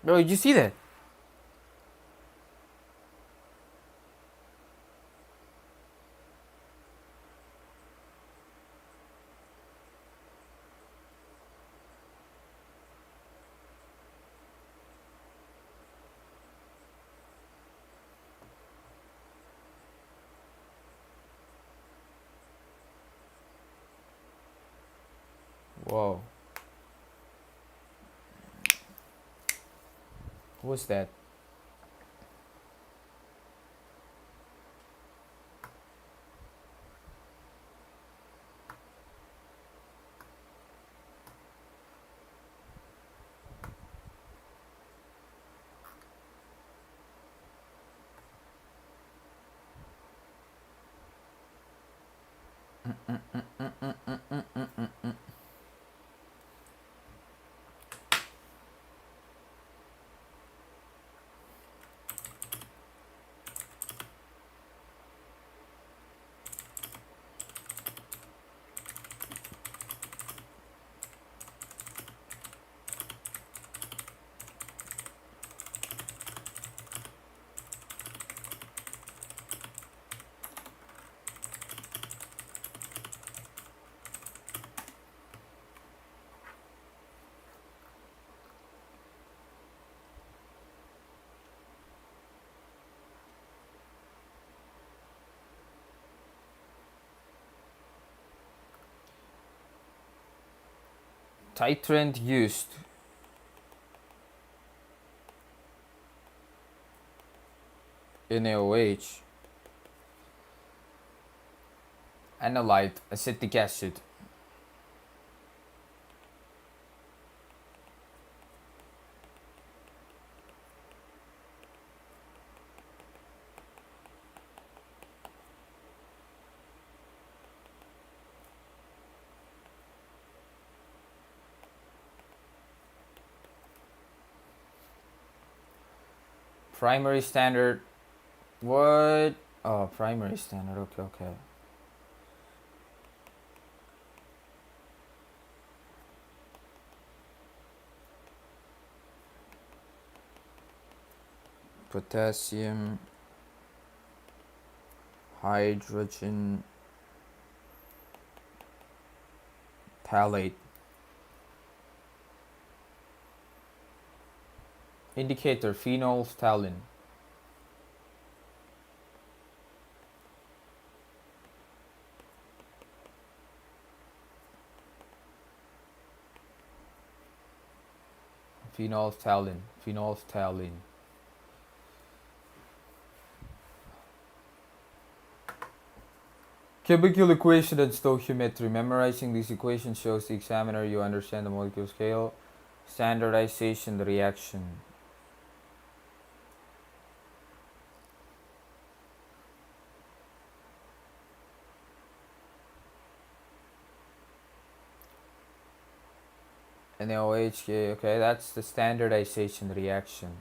Bro, did you see that? Whoa. What's that? Titrant used. NaOH. Analyte acetic acid. Primary standard. What? Oh, primary standard. Okay, okay. Potassium, hydrogen, phthalate. Indicator phenolphthalein. Phenolphthalein. Chemical equation and stoichiometry. Memorizing these equations shows the examiner you understand the molecule scale, standardization, the reaction. NaOH, okay, that's the standardization reaction.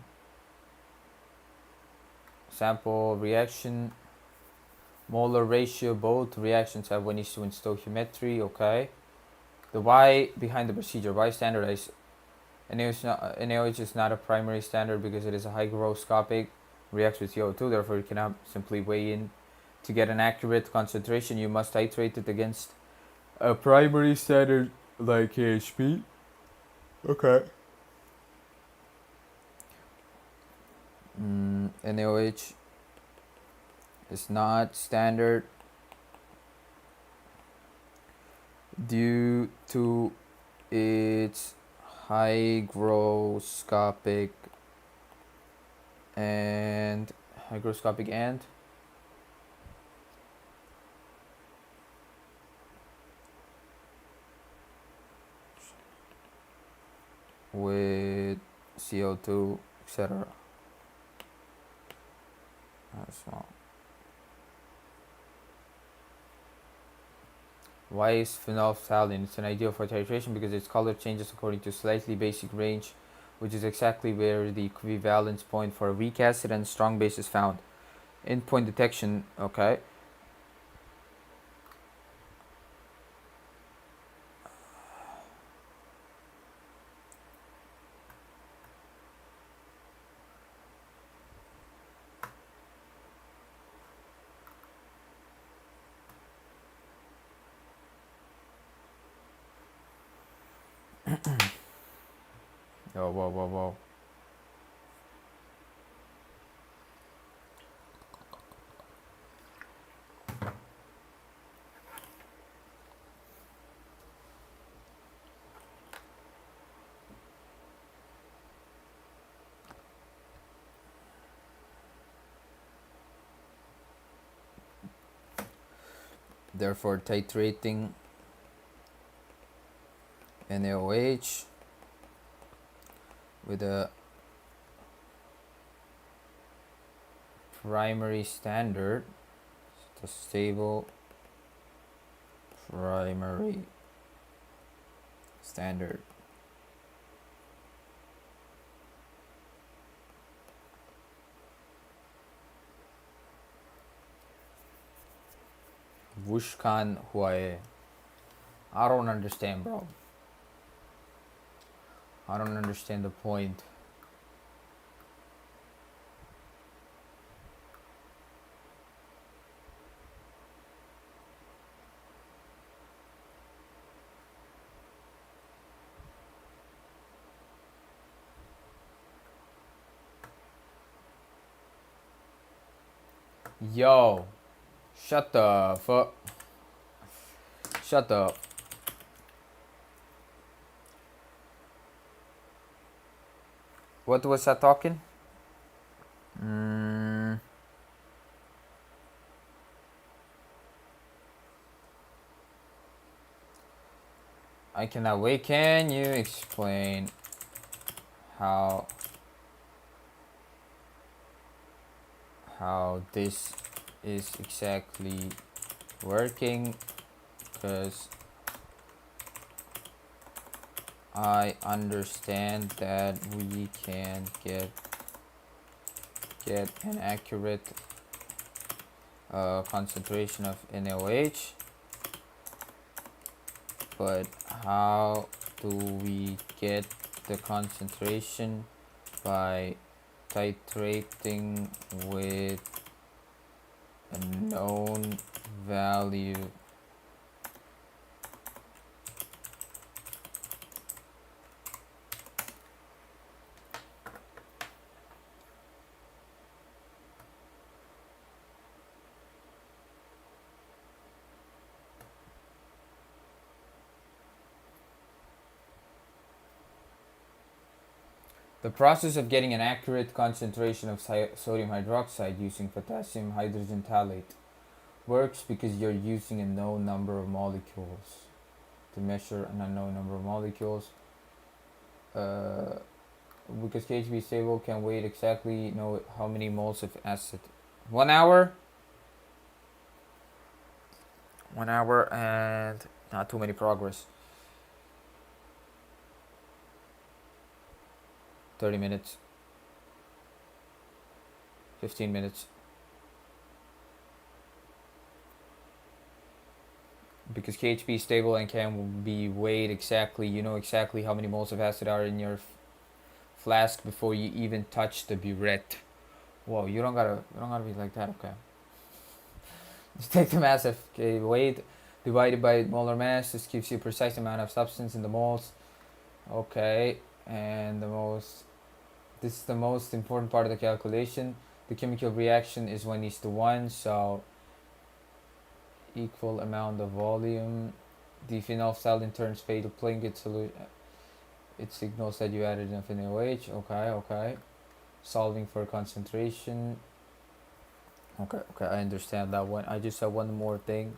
Sample reaction, molar ratio, both reactions have 1:1 in stoichiometry, okay. The why behind the procedure, why standardize? NaOH is not a primary standard because it is a hygroscopic, reacts with CO2, therefore you cannot simply weigh in. To get an accurate concentration, you must titrate it against A primary standard like KHP. Okay. NaOH is not standard due to its hygroscopic and with CO2, etc. Small. Why is phenolphthalein? It's an ideal for titration because its color changes according to slightly basic range, which is exactly where the equivalence point for a weak acid and strong base is found. Endpoint detection, okay. Oh, whoa. Therefore, titrating NaOH with a primary standard, the stable primary standard. Wushkan Huae. I don't understand, bro. I don't understand the point. Yo, shut the fuck. Shut up. What was I talking? I cannot wait. Can you explain how this is exactly working? Because I understand that we can get an accurate concentration of NaOH, but how do we get the concentration? By titrating with a known value. The process of getting an accurate concentration of sodium hydroxide using potassium hydrogen thalate works because you're using a known number of molecules to measure an unknown number of molecules. Because KHB stable can weigh exactly know how many moles of acid. 1 hour? 1 hour and not too many progress. 30 minutes. 15 minutes. Because KHB is stable and can be weighed exactly, you know exactly how many moles of acid are in your flask before you even touch the burette. Whoa, you don't gotta be like that, okay? Just take the massive, okay, weight divided by molar mass. This gives you a precise amount of substance in the moles. Okay, and this is the most important part of the calculation. The chemical reaction is 1:1, so equal amount of volume. The phenolphthalein turns fatal Plinkett solution. It signals that you added enough NaOH. Okay. Solving for concentration. Okay, I understand that one. I just have one more thing.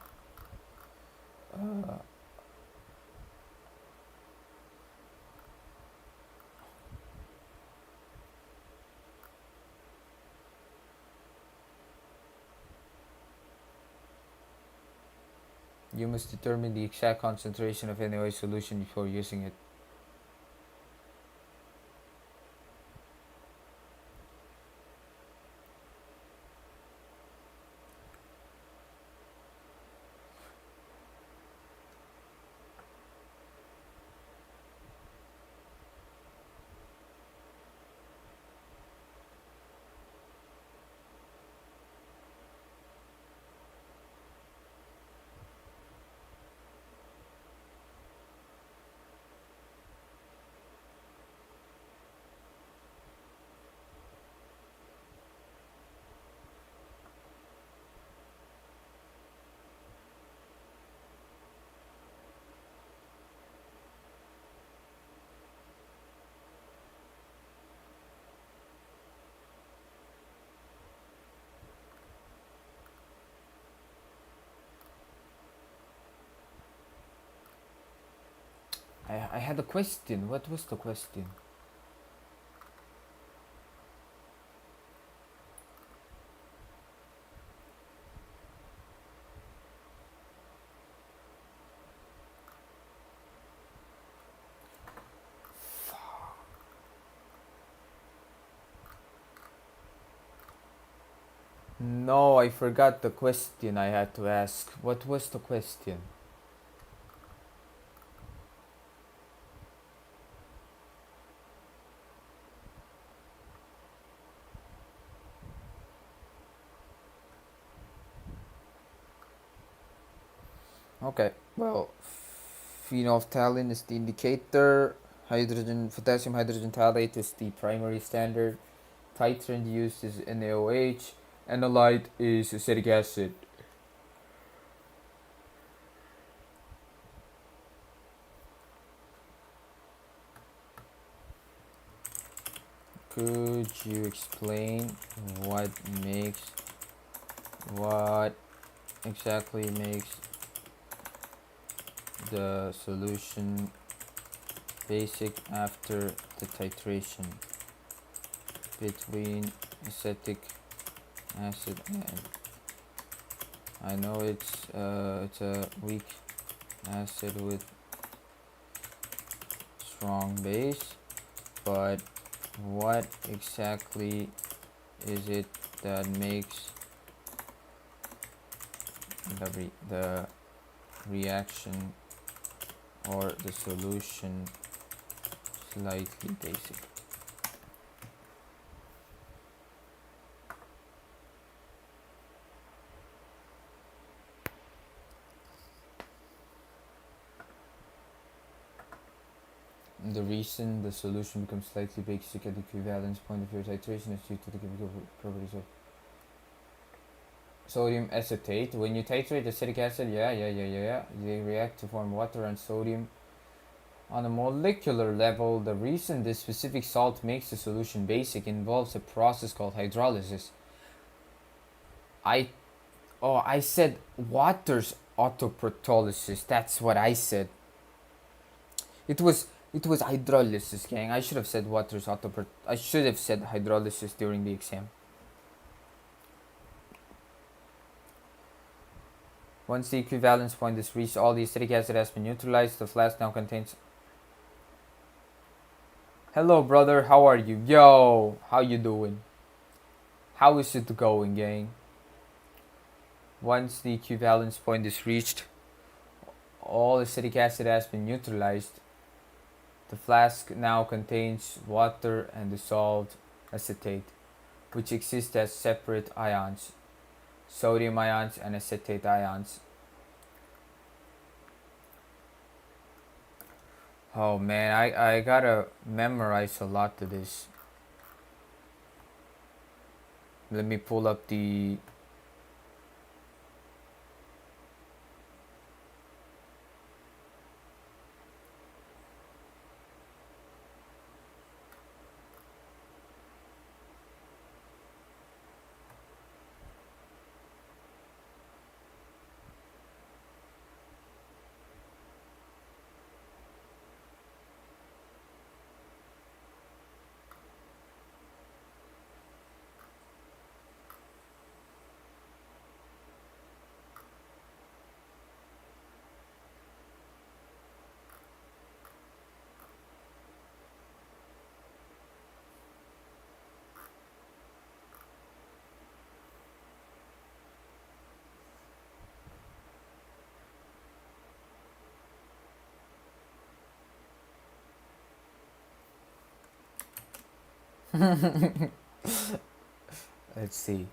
You must determine the exact concentration of NaOH solution before using it. I had a question. What was the question? No, I forgot the question I had to ask. What was the question? Okay, well, phenolphthalein is the indicator. Potassium hydrogen phthalate is the primary standard. Titrant used is NaOH. Analyte is acetic acid. Could you explain what exactly makes the solution basic after the titration between acetic acid and I know it's a weak acid with strong base, but what exactly is it that makes the reaction or the solution slightly basic? The reason the solution becomes slightly basic at the equivalence point of your titration is due to the chemical properties of sodium acetate. When you titrate acetic acid, they react to form water and sodium. On a molecular level, the reason this specific salt makes the solution basic involves a process called hydrolysis. I said water's autoprotolysis. That's what I said. It was hydrolysis, gang. I should have said I should have said hydrolysis during the exam. Once the equivalence point is reached, all the acetic acid has been neutralized. The flask now contains... Hello, brother. How are you? Yo, how you doing? How is it going, gang? Once the equivalence point is reached, all acetic acid has been neutralized. The flask now contains water and dissolved acetate, which exist as separate ions, sodium ions and acetate ions. Oh man, I gotta memorize a lot to this. Let me pull up the. Let's see.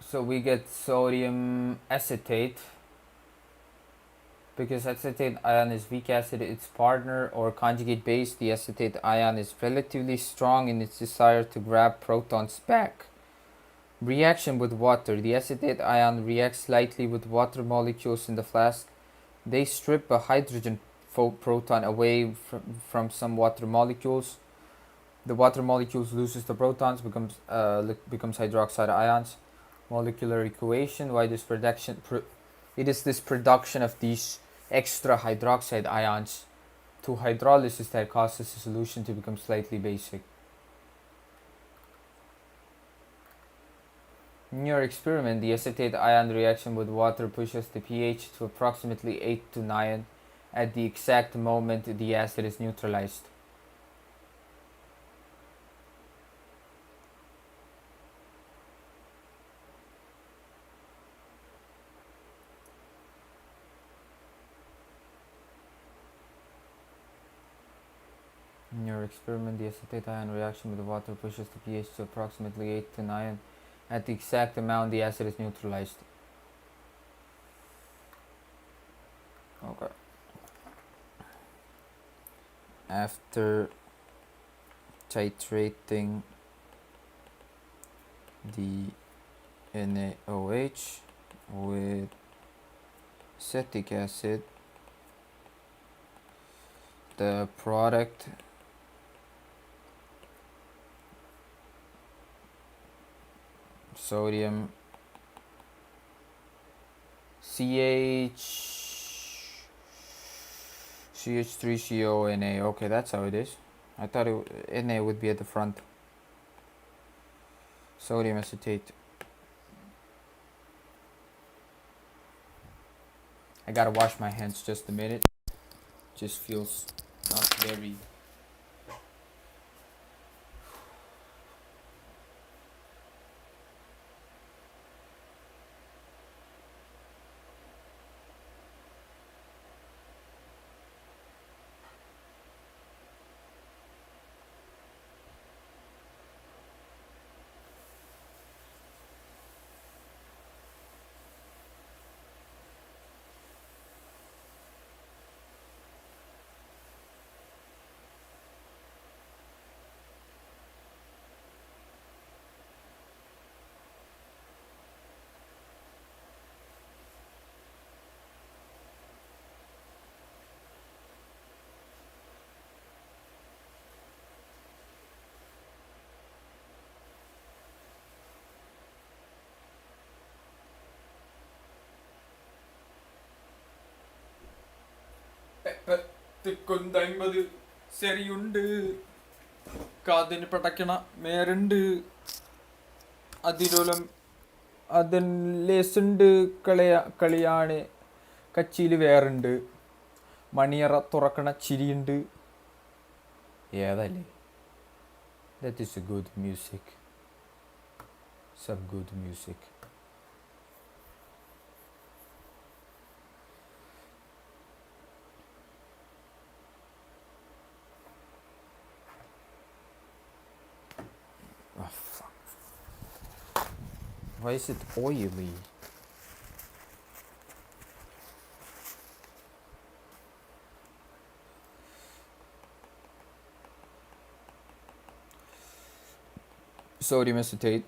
So we get sodium acetate. Because acetate ion is weak acid, its partner or conjugate base, the acetate ion is relatively strong in its desire to grab protons back. Reaction with water. The acetate ion reacts slightly with water molecules in the flask. They strip a hydrogen proton away from some water molecules. The water molecules loses the protons, becomes hydroxide ions. Molecular equation. Why this production? It is this production of these extra hydroxide ions to hydrolysis that causes the solution to become slightly basic. In your experiment, the acetate ion reaction with water pushes the pH to approximately 8 to 9 at the exact moment the acid is neutralized. In your experiment, the acetate ion reaction with water pushes the pH to approximately 8 to 9 at the exact amount the acid is neutralized. Okay. After titrating the NaOH with acetic acid, the product sodium CH3CO Na. Okay, that's how it is. I thought Na would be at the front. Sodium acetate. I gotta wash my hands just a minute. Just feels not very. ൊണ്ടത് ശരിയുണ്ട് കാതിന് പടക്കണ മേരുണ്ട് അതിലോലം അതൻ ലേസുണ്ട് കളിയാണ് കച്ചിയിൽ വേറുണ്ട് മണിയറ തുറക്കണ ചിരിയുണ്ട് ഏതല്ലേ that is a good music some good music oh fuck why is it oily sodium acetate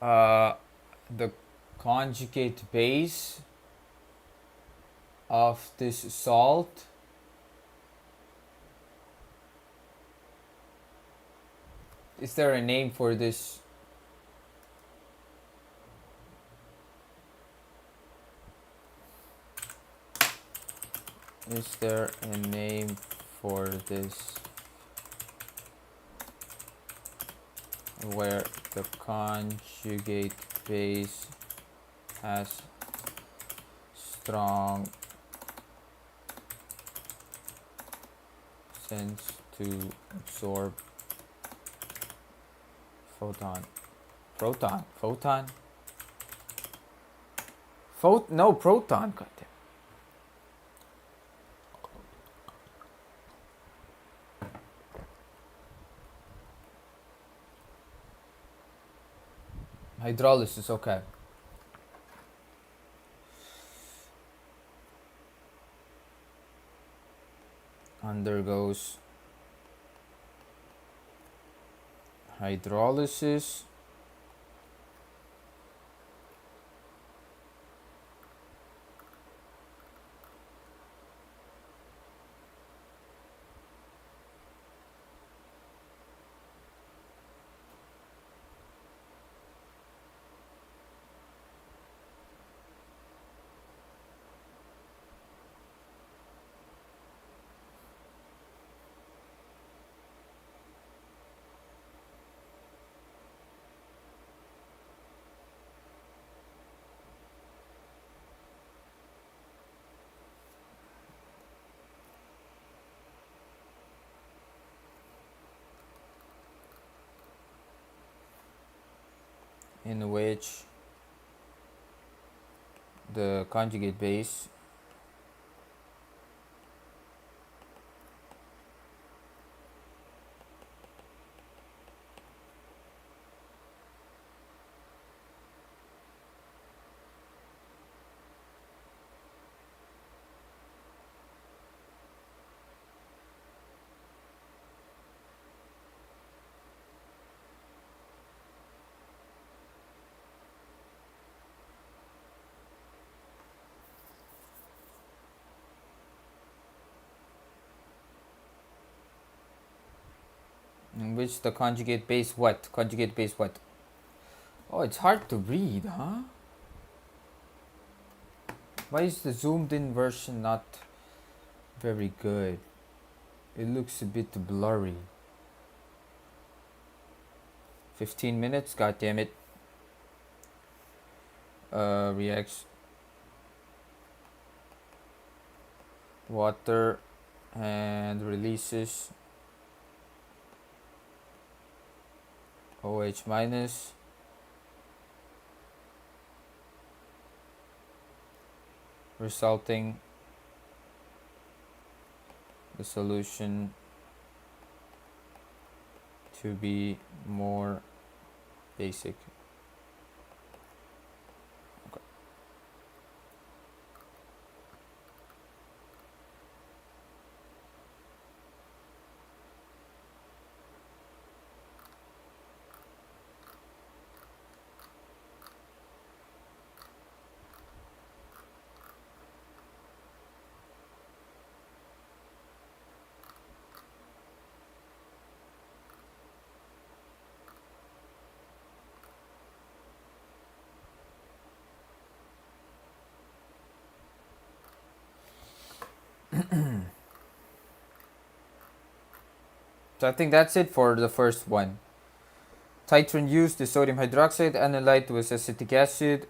the conjugate base of this salt is there a name for this is there a name for this where the conjugate base has strong sense to absorb proton goddamn. Hydrolysis, okay. Undergoes hydrolysis in which the conjugate base in which the conjugate base what? Conjugate base what? Oh, it's hard to read, huh? Why is the zoomed in version not very good? It looks a bit blurry. 15 minutes, god damn it. Reacts water and releases OH minus resulting the solution to be more basic. Okay. So I think that's it for the first one. Titrant used the sodium hydroxide, analyte was acetic acid,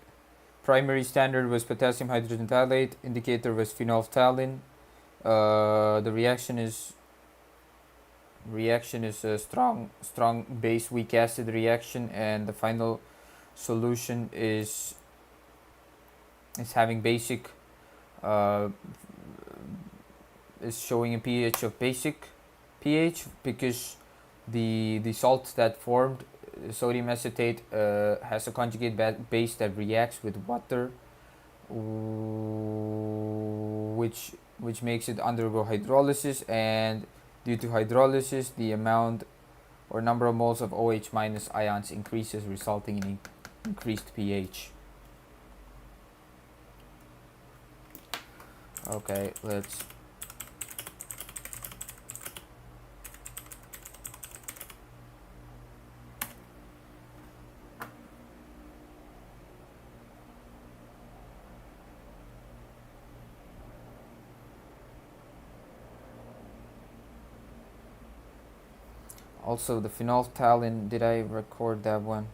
primary standard was potassium hydrogen phthalate, indicator was phenolphthalein. The reaction is a strong base weak acid reaction, and the final solution is having basic is showing a pH of basic pH, because the salt that formed, sodium acetate, has a conjugate base that reacts with water, which makes it undergo hydrolysis, and due to hydrolysis the amount or number of moles of OH minus ions increases, resulting in increased pH. Okay, let's also the phenolphthalein, did I record that one?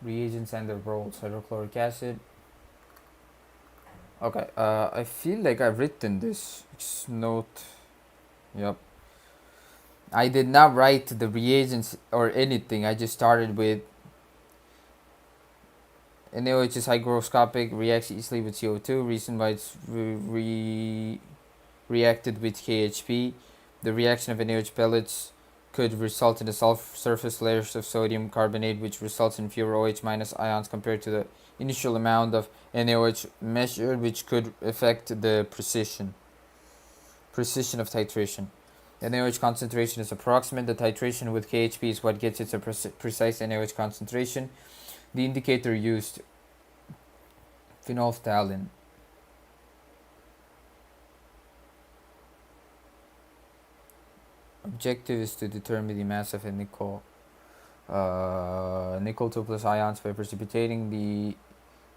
Reagents and their roles: hydrochloric acid. Okay, I feel like I've written this. Note. Yep. I did not write the reagents or anything. I just started with NaOH is hygroscopic, reacts easily with CO2. Reason why it's reacted with KHP. The reaction of NaOH pellets could result in the surface layers of sodium carbonate, which results in fewer OH minus ions compared to the initial amount of NaOH measured, which could affect the precision of titration. The NaOH concentration is approximate. The titration with KHP is what gets its a precise NaOH concentration. The indicator used phenolphthalein. Objective is to determine the mass of a nickel 2 plus ions by precipitating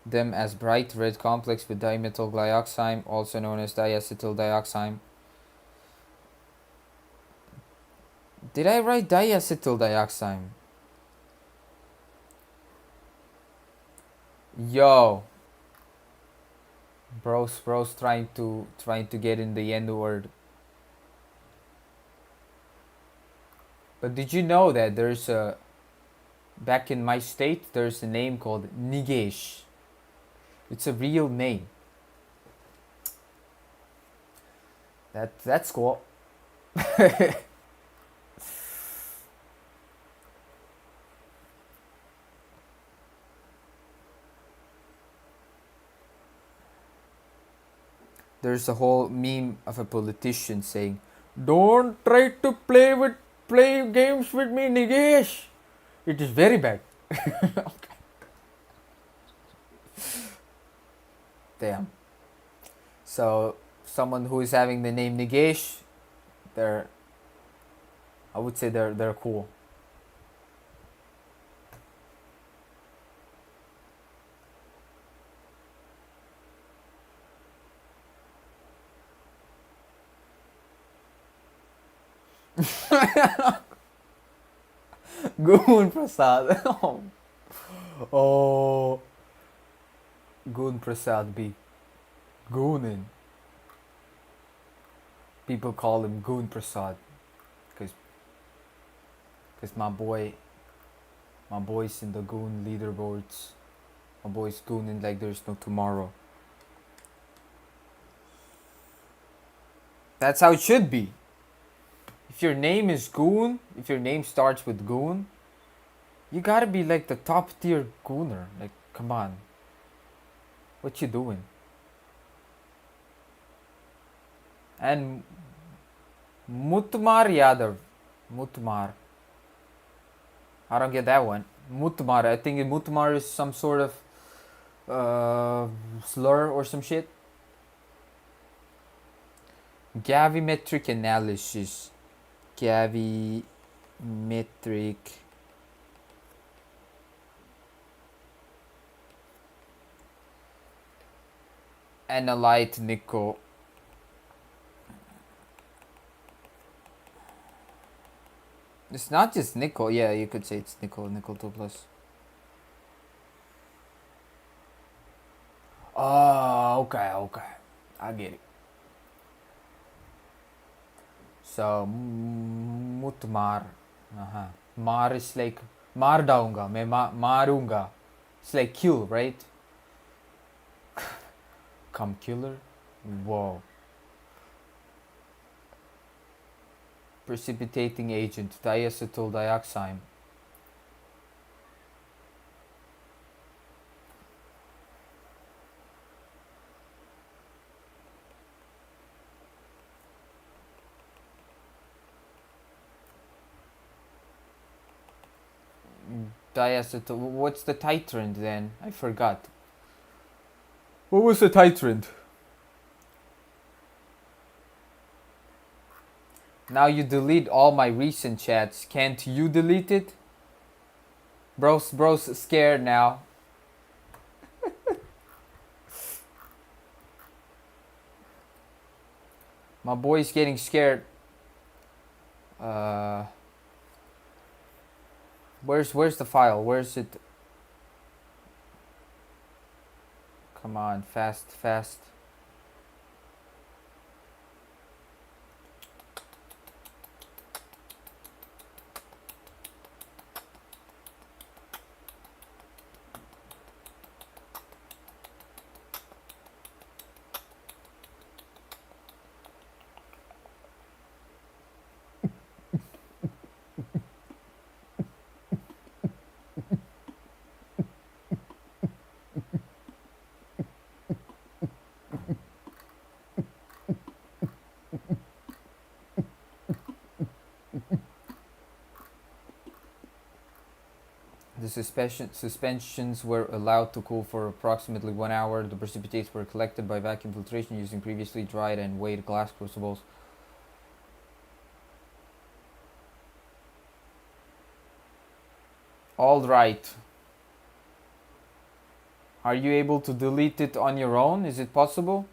them as bright red complex with dimethyl glyoxime, also known as diacetyl dioxime. Did I write diacetyl dioxime? Yo, bros trying to get in the N word. But did you know that there's a back in my state, there's a name called Nigesh. It's a real name. That's cool. There's a whole meme of a politician saying, "Don't try to play games with me, Nigesh. It is very bad." Damn. So someone who is having the name Nigesh, I would say they're cool. Goon Prasad. Oh, Goon Prasad be goonin. People call him Goon Prasad because my boy's in the goon leaderboards. My boy's gooning like there's no tomorrow. That's how it should be. If your name is Goon, if your name starts with Goon, you gotta be like the top tier gooner. Like, come on. What you doing? And Mutmar Yadav. Mutmar. I don't get that one. Mutmar. I think Mutmar is some sort of slur or some shit. Gravimetric analysis. Gravimetric Analytical. It's not just nickel. Yeah, you could say it's nickel 2+. Oh, okay. I get it. So, Mutmar. Mar is like, mar daunga, मैं marunga. It's like kill, right? Come killer? Whoa. Precipitating agent, diacetyl dioxide. Diacetyl. What's the titrant then? I forgot. What was the titrant? Now you delete all my recent chats. Can't you delete it? Bro's scared now. My boy's getting scared. Where's the file? Where's it? Come on, fast. The suspensions were allowed to cool for approximately 1 hour. The precipitates were collected by vacuum filtration using previously dried and weighed glass crucibles. All right. Are you able to delete it on your own? Is it possible?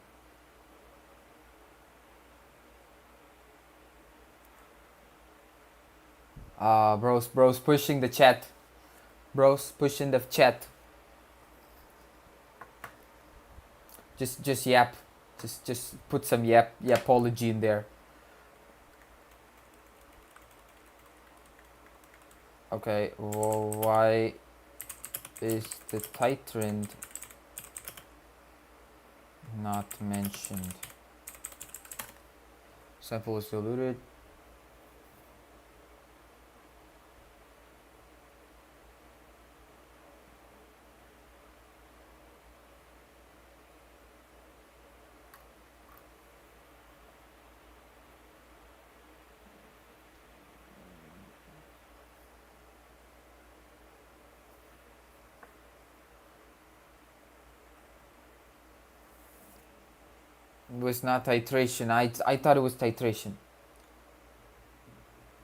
Bro's pushing the chat. Bro's pushing the chat. Just yap. Just put some yapology in there. Okay, well, why is the titrant not mentioned? Sample was diluted. It was not titration. I thought it was titration.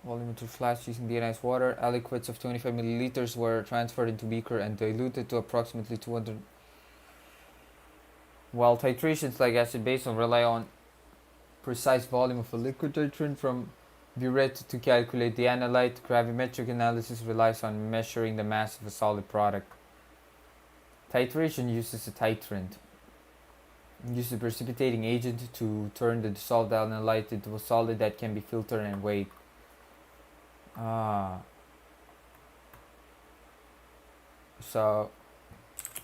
Volumetric flash using deionized water. Aliquots of 25 milliliters were transferred into beaker and diluted to approximately 200. While titrations like acid base will rely on precise volume of a liquid titrant from burette to calculate the analyte, gravimetric analysis relies on measuring the mass of a solid product. Titration uses a titrant. It uses a precipitating agent to turn the dissolved analyte into a solid that can be filtered and weighed. So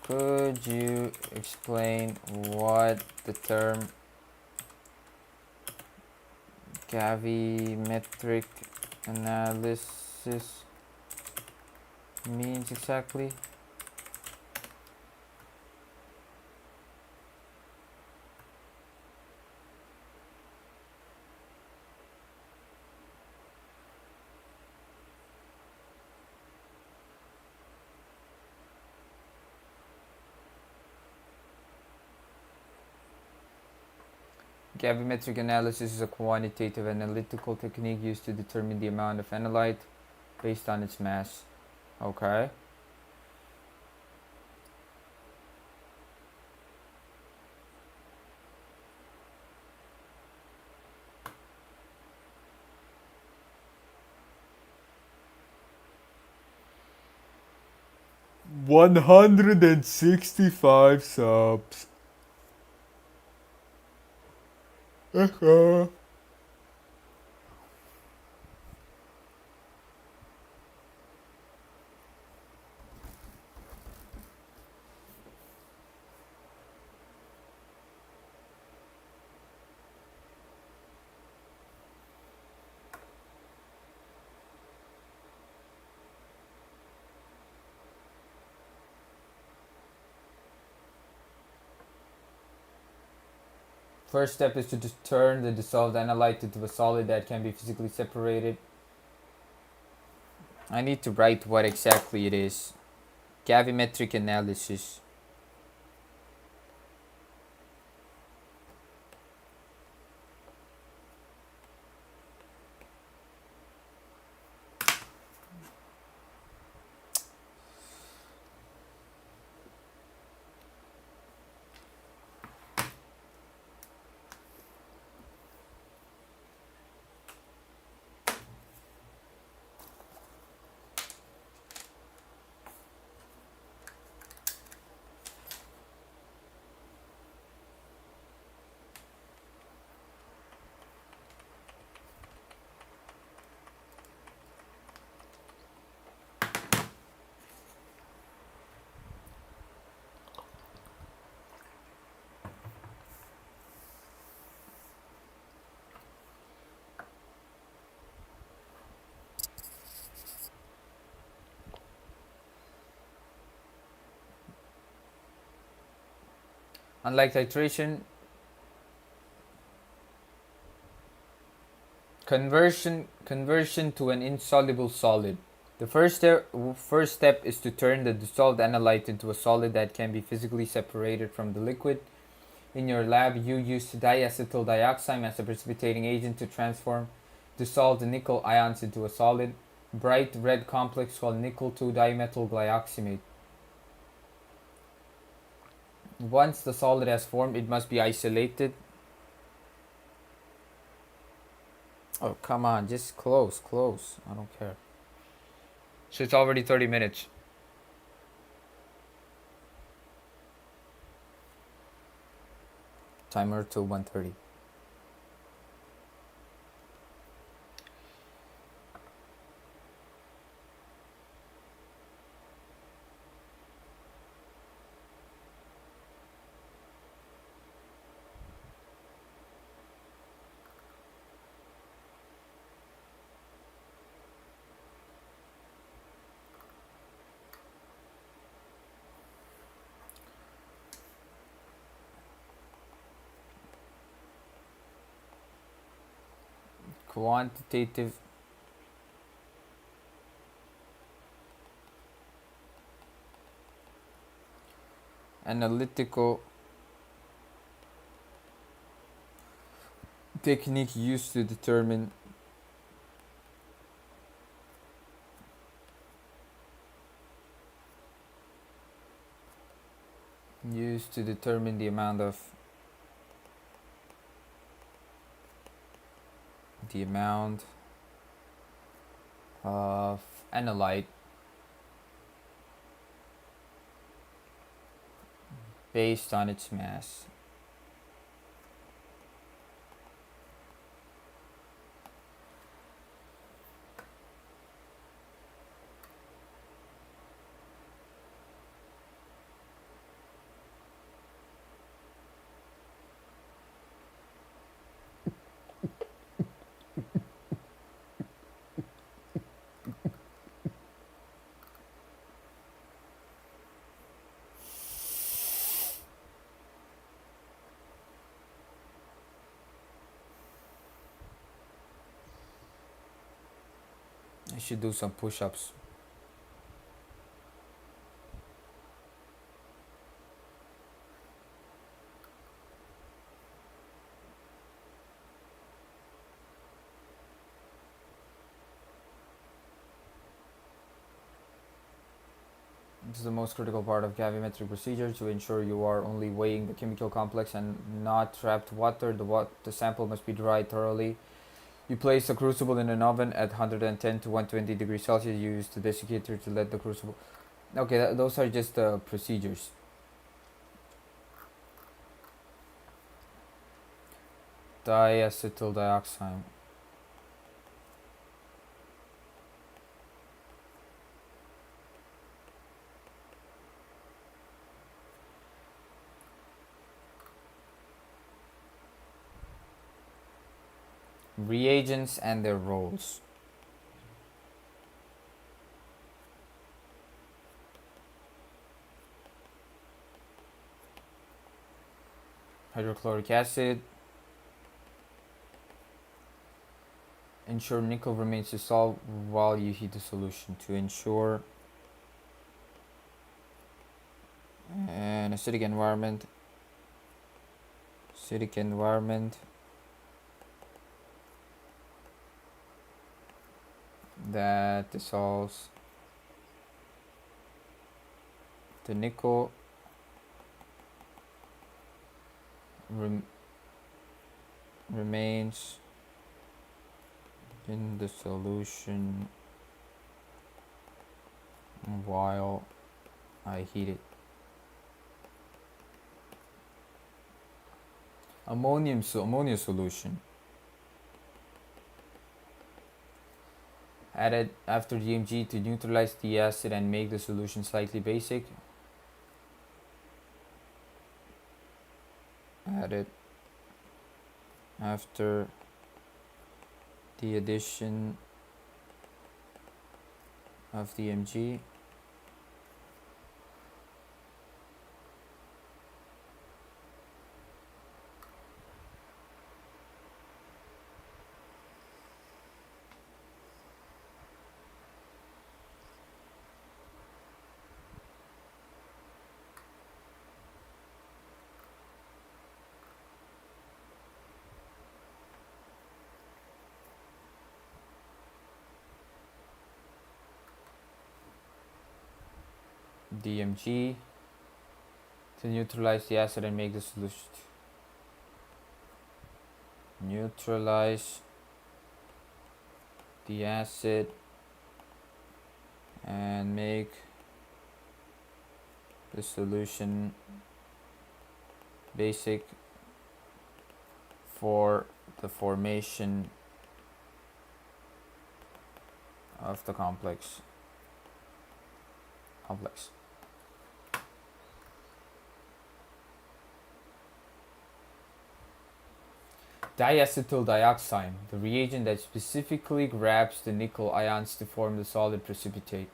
could you explain what the term gravimetric analysis means exactly? Gravimetric analysis is a quantitative analytical technique used to determine the amount of analyte based on its mass. Okay. $165 subs. First step is to just turn the dissolved analyte into a solid that can be physically separated. I need to write what exactly it is. Gravimetric analysis. Unlike titration, conversion to an insoluble solid. The first step is to turn the dissolved analyte into a solid that can be physically separated from the liquid. In your lab, you use diacetyl dioxide as a precipitating agent to transform dissolved nickel ions into a solid, bright red complex called nickel 2-dimethyl glyoximate. Once the solid has formed, it must be isolated. Oh, come on, just close. I don't care. So it's already 30 minutes. Timer till 1:30. quantitative analytical technique used to determine the amount of analyte based on its mass. I should do some push-ups. This is the most critical part of gravimetric procedure to ensure you are only weighing the chemical complex and not trapped water. The sample must be dried thoroughly. You place the crucible in an oven at 110 to 120 degrees Celsius. You use the desiccator to let the crucible... Okay, those are just the procedures. Diacetyl dioxide. Reagents and their roles. Hydrochloric acid. Ensure nickel remains dissolved while you heat the solution. To ensure an acidic environment that dissolves the nickel remains in the solution while I heat it. Ammonia solution. Added after DMG to neutralize the acid and make the solution slightly basic. Added after the addition of DMG. DMG to neutralize the acid and make the solution. Neutralize the acid and make the solution basic for the formation of the complex. Diacetyl dioxide, the reagent that specifically grabs the nickel ions to form the solid precipitate.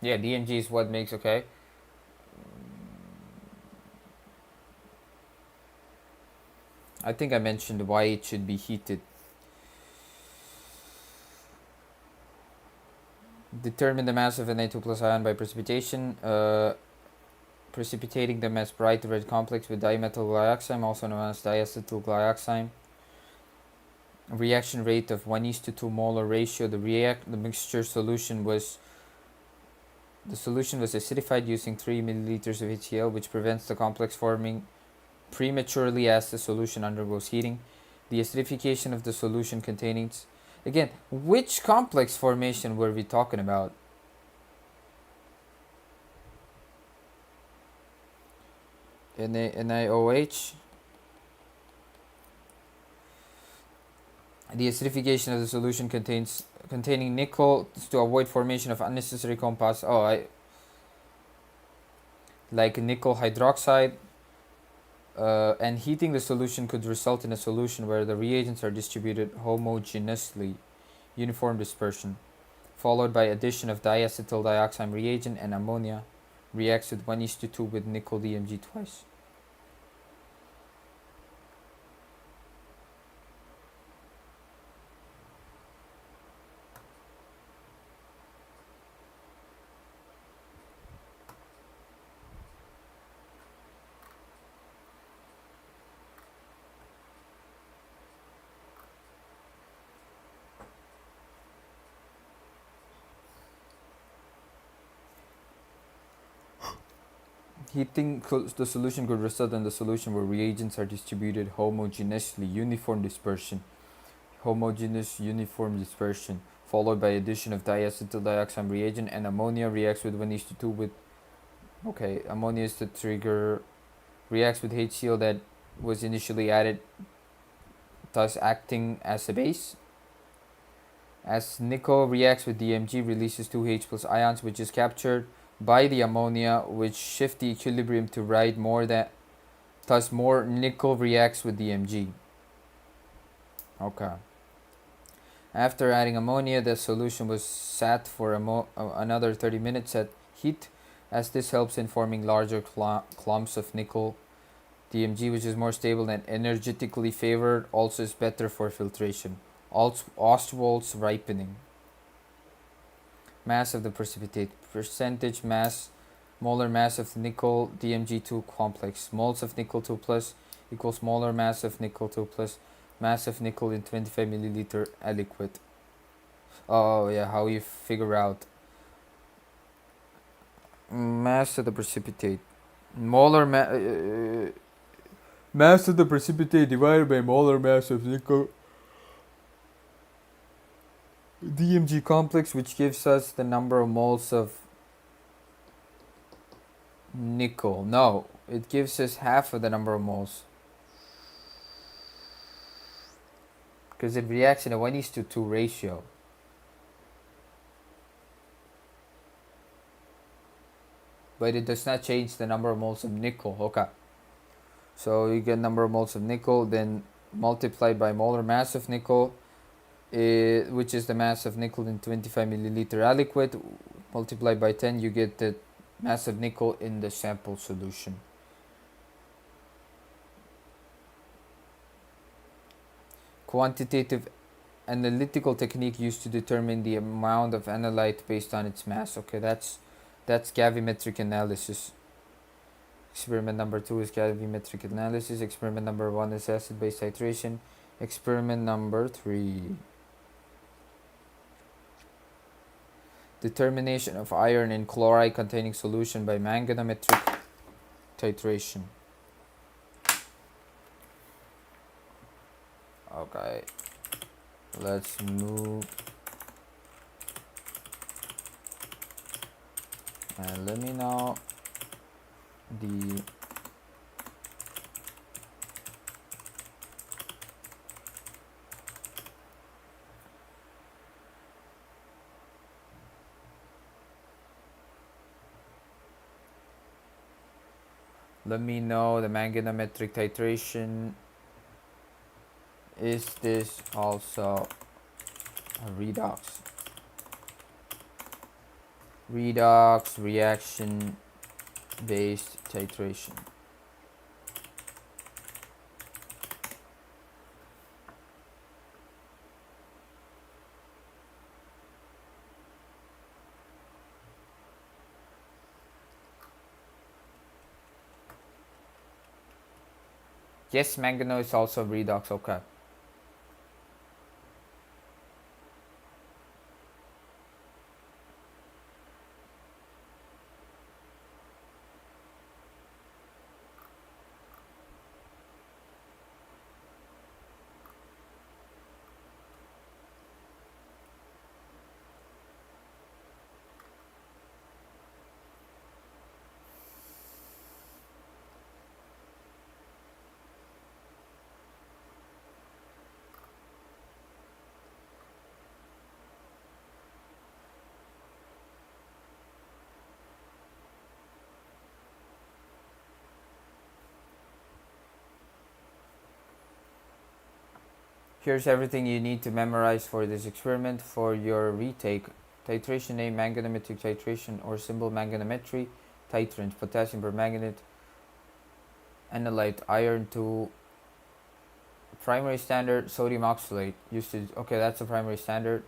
Yeah, DMG is what makes, okay. I think I mentioned why it should be heated. Determine the mass of Na2 plus ion by precipitation. Precipitating them as bright red complex with dimethyl also known as diacetyl. Reaction rate of 1:2 molar ratio. The mixture solution was acidified using 3 milliliters of HCl, which prevents the complex forming prematurely as the solution undergoes heating. The acidification of the solution containing, again, which complex formation were we talking about? NaOH. The acidification of the solution containing nickel to avoid formation of unnecessary compounds. Like nickel hydroxide. And heating the solution could result in a solution where the reagents are distributed homogeneously, uniform dispersion, followed by addition of diacetyl dioxide reagent and ammonia reacts with 1:2 with nickel DMG twice. Heating the solution could result in the solution where reagents are distributed homogeneously, uniform dispersion, followed by addition of diacetyl dioxide reagent and ammonia reacts with 1:2 with, okay, ammonia is the trigger, reacts with HCl that was initially added, thus acting as a base. As nickel reacts with DMG, releases 2H plus ions, which is captured by the ammonia, which shift the equilibrium to right more than, thus more nickel reacts with DMG. Okay. After adding ammonia, the solution was sat for another 30 minutes at heat, as this helps in forming larger clumps of nickel. DMG, which is more stable and energetically favored, also is better for filtration. Ostwald's ripening. Mass of the precipitate. Percentage mass, molar mass of nickel DMG2 complex. Moles of nickel 2 plus equals molar mass of nickel 2 plus mass of nickel in 25 milliliter aliquot. Oh yeah, how you figure out mass of the precipitate. Molar mass of the precipitate divided by molar mass of nickel DMG complex, which gives us the number of moles of nickel. No, it gives us half of the number of moles, because it reacts in a 1:2 ratio. But it does not change the number of moles of nickel. Okay. So you get number of moles of nickel, then multiplied by molar mass of nickel, which is the mass of nickel in 25 milliliter aliquot, multiplied by 10, you get the mass of nickel in the sample solution. Quantitative analytical technique used to determine the amount of analyte based on its mass. Okay, that's gravimetric analysis. Experiment number 2 is gravimetric analysis. Experiment number 1 is acid-base titration. Experiment number 3. Determination of iron in chloride containing solution by manganemetric titration. Okay, let's move. And let me know the manganemetric titration. Is this also a redox? Redox reaction based titration. Yes, manganese is also redox, okay. Here's everything you need to memorize for this experiment. For your retake, titration name Gravimetric titration or symbol Gravimetry, titrant potassium permanganate, analyte iron 2, primary standard sodium oxalate usage. Okay, that's the primary standard.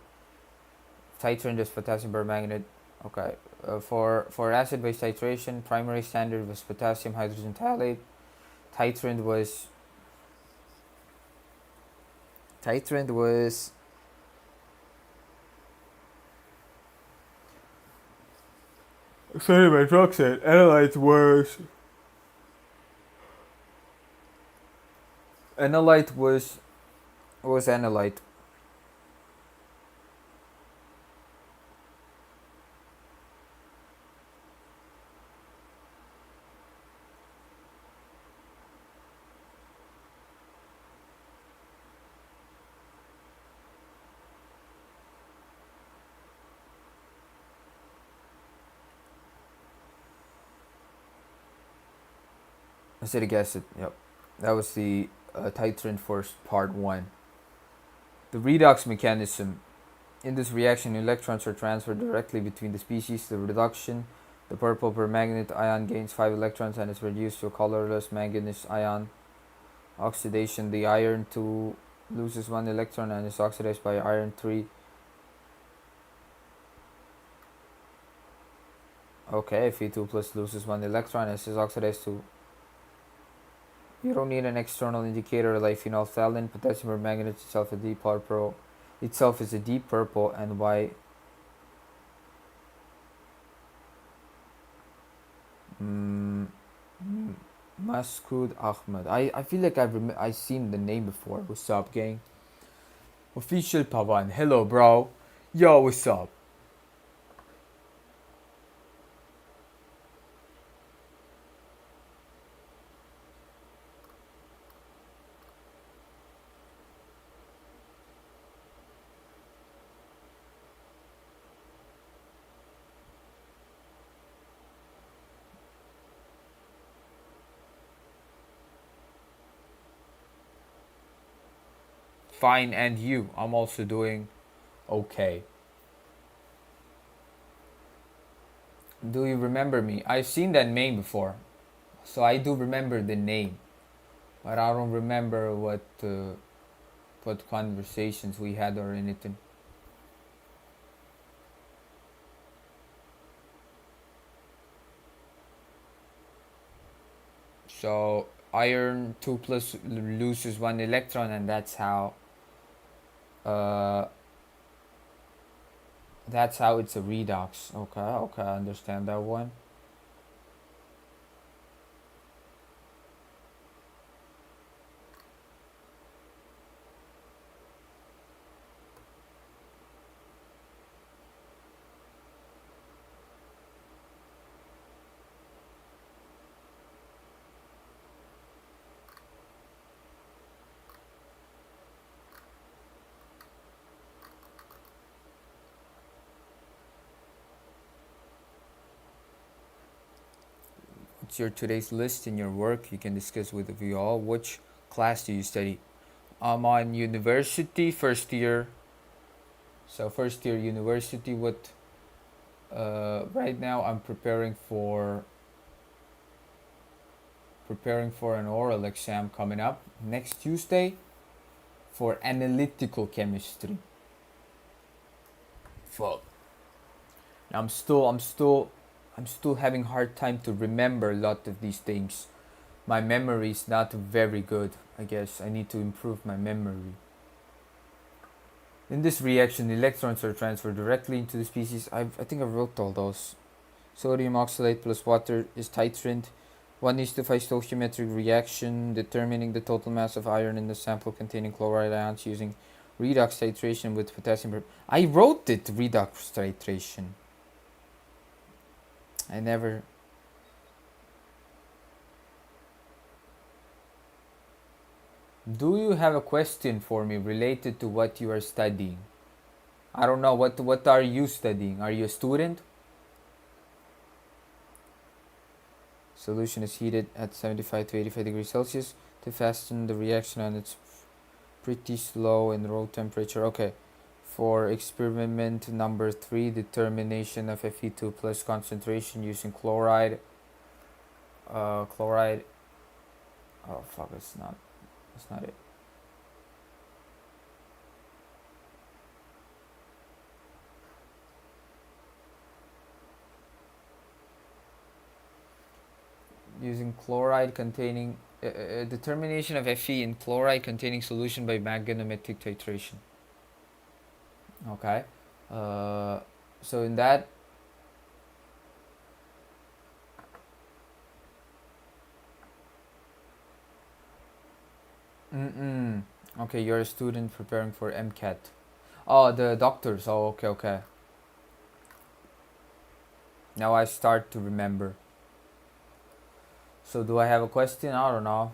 Titrant is potassium permanganate. Okay, for acid base titration, primary standard was potassium hydrogen phthalate. Titrant was sodium hydroxide. Analyte was analyte. Acetic acid. Yep, that was the titrant for part 1. The redox mechanism. In this reaction, electrons are transferred directly between the species. The reduction, the purple permanganate ion gains 5 electrons and is reduced to a colorless manganese ion. Oxidation, the iron 2 loses 1 electron and is oxidized by iron 3. Okay, Fe2 plus loses 1 electron and is oxidized to. You don't need an external indicator like phenolphthalein. Potassium permanganate itself is a deep purple, and why Maskud Ahmed. I feel like I've seen the name before. What's up, gang? Official Pavan. Hello, bro. Yo, what's up? Fine, and you? I'm also doing okay. Do you remember me? I've seen that name before, so I do remember the name, but I don't remember what conversations we had or anything. So iron 2 plus loses 1 electron, and uh, that's how it's a redox. Okay, I understand that one. What's your today's list in your work? You can discuss with you all. Which class do you study? I'm on university, first year. So first year university. Right now I'm preparing for an oral exam coming up next Tuesday for analytical chemistry. Fuck. I'm still having hard time to remember a lot of these things. My memory is not very good. I guess I need to improve my memory. In this reaction, electrons are transferred directly into the species. I think I wrote all those. Sodium oxalate plus water is titrant. 1:5 stoichiometric reaction, determining the total mass of iron in the sample containing chloride ions using redox titration with potassium. I wrote it, redox titration. I never. Do you have a question for me related to what you are studying? I don't know. What are you studying? Are you a student? Solution is heated at 75 to 85 degrees Celsius to fasten the reaction, and it's pretty slow in room temperature. Okay. For experiment number 3, determination of Fe2 plus concentration using chloride. Chloride. Oh fuck! It's not. That's not it. Using chloride containing determination of Fe in chloride containing solution by gravimetric titration. Okay. So in that. Okay, you're a student preparing for MCAT. Oh, the doctors. Oh, okay, okay. Now I start to remember. So do I have a question? I don't know.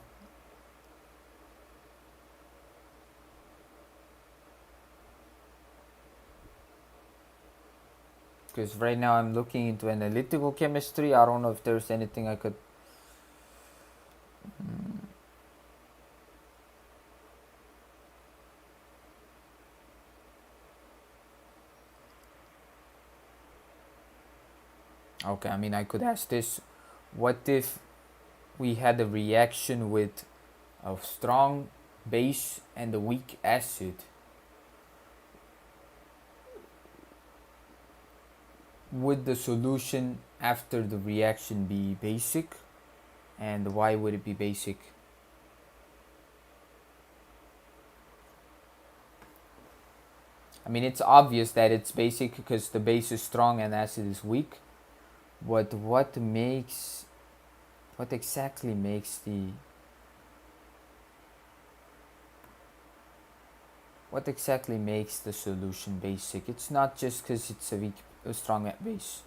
Because right now I'm looking into analytical chemistry. I don't know if there's anything I could. Okay, I mean, I could ask this. What if we had a reaction with a strong base and a weak acid? Would the solution after the reaction be basic? And why would it be basic? I mean, it's obvious that it's basic because the base is strong and acid is weak. But what exactly makes the solution basic? It's not just because it's a strong base.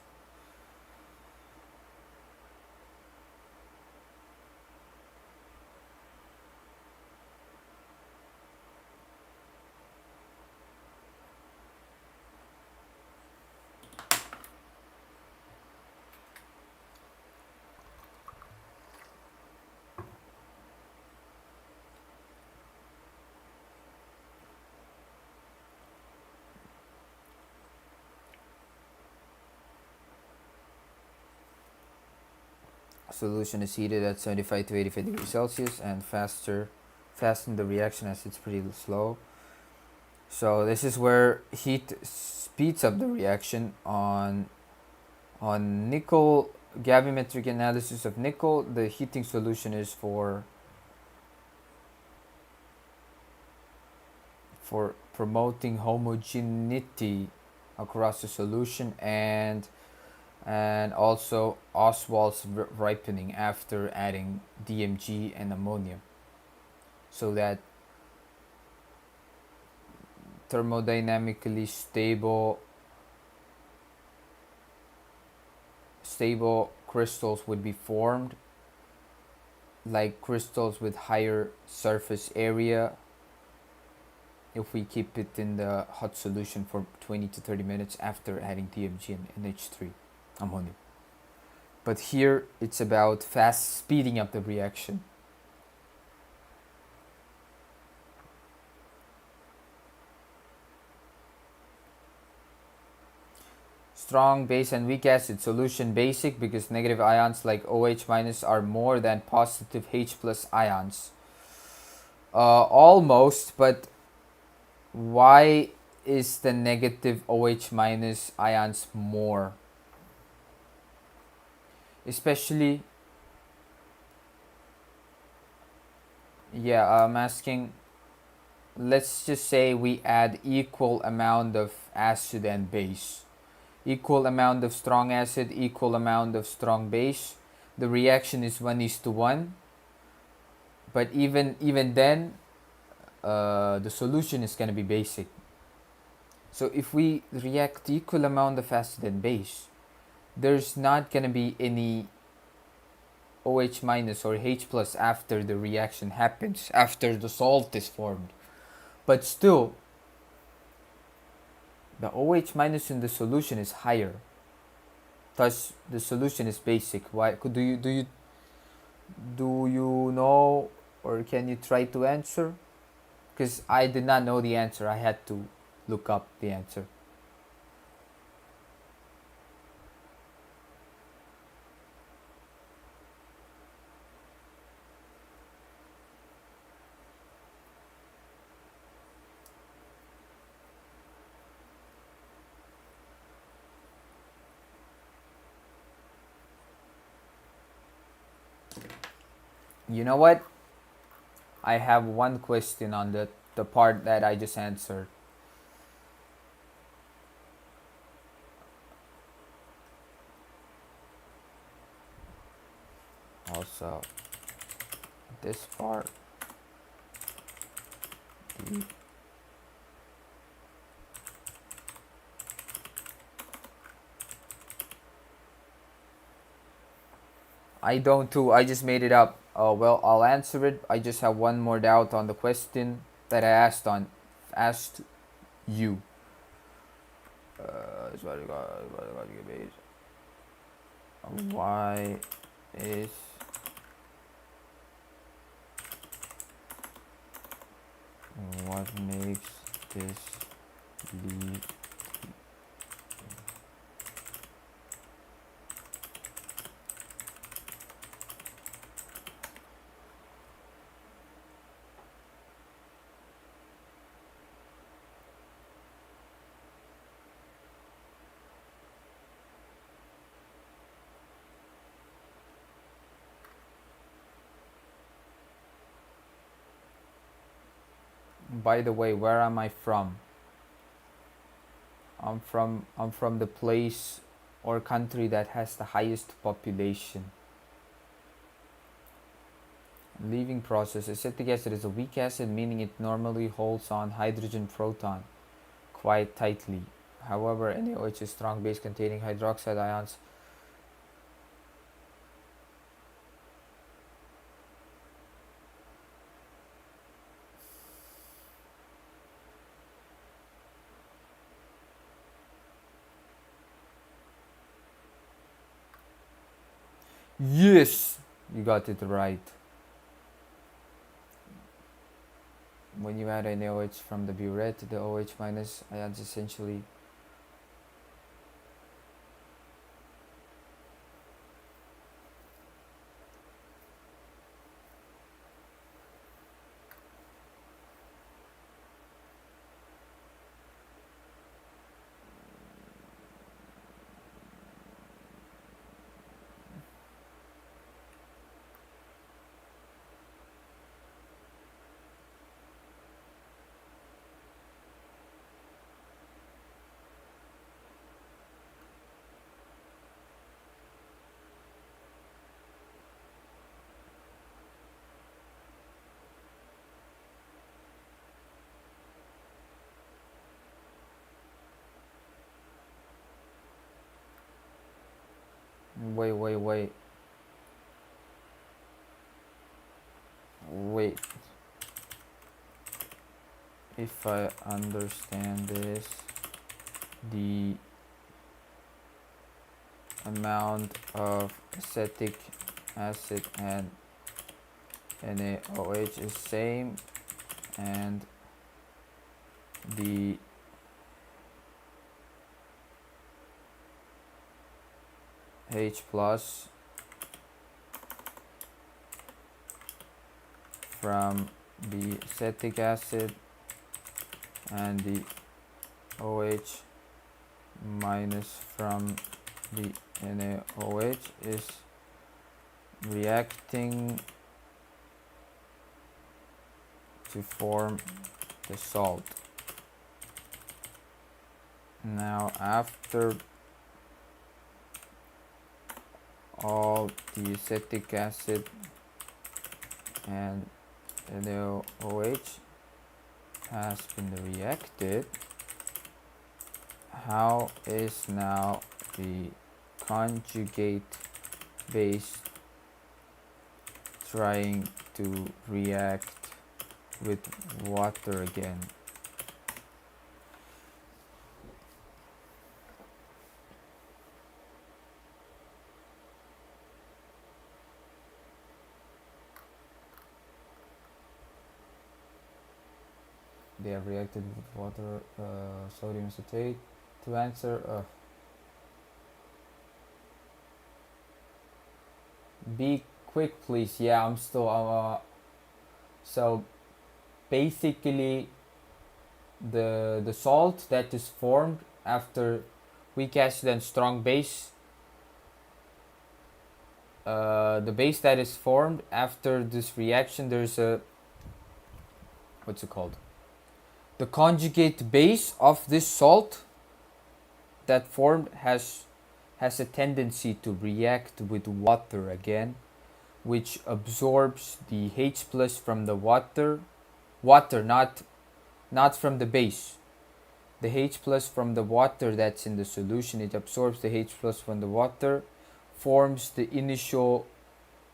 Solution is heated at 75 to 85 degrees Celsius and fasten the reaction as it's pretty slow. So this is where heat speeds up the reaction on nickel. Gravimetric analysis of nickel, the heating solution is for promoting homogeneity across the solution and also Oswald's ripening after adding DMG and ammonia, so that thermodynamically stable crystals would be formed, like crystals with higher surface area, if we keep it in the hot solution for 20 to 30 minutes after adding DMG and NH3 ammonia. But here it's about fast speeding up the reaction. strong base and weak acid solution basic because negative ions like OH minus are more than positive H plus ions. Almost, but why is the negative OH minus ions more? Especially, yeah, I'm asking, let's just say we add equal amount of acid and base. Equal amount of strong acid, equal amount of strong base. The reaction is 1:1. But even then, the solution is going to be basic. So if we react equal amount of acid and base, there's not going to be any OH minus or H plus after the reaction happens, after the salt is formed. But still, the OH minus in the solution is higher. Thus, the solution is basic. Why? Do you know, or can you try to answer? Because I did not know the answer. I had to look up the answer. You know what? I have one question on the part that I just answered. Also, this part. I don't too. I just made it up. Oh well, I'll answer it. I just have one more doubt on the question that I asked you. Why is what makes this lead? By the way, where am I from? I'm from the place or country that has the highest population. Leaving process. Acetic acid is a weak acid, meaning it normally holds on hydrogen proton quite tightly. However, NaOH is strong base containing hydroxide ions. Yes, you got it right. When you add NaOH from the burette, the OH minus ions essentially wait. If I understand this, the amount of acetic acid and NaOH is same, and the H plus from the acetic acid and the OH minus from the NaOH is reacting to form the salt. Now after all the acetic acid and NaOH has been reacted, how is now the conjugate base trying to react with water again? They have reacted with water, sodium acetate. To answer, be quick please. Yeah, I'm still so basically the salt that is formed after weak acid and strong base, the base that is formed after this reaction, there's a, what's it called, the conjugate base of this salt that formed has a tendency to react with water again, which absorbs the H plus from the water, not from the base. The H plus from the water that's in the solution, it absorbs the H plus from the water, forms the initial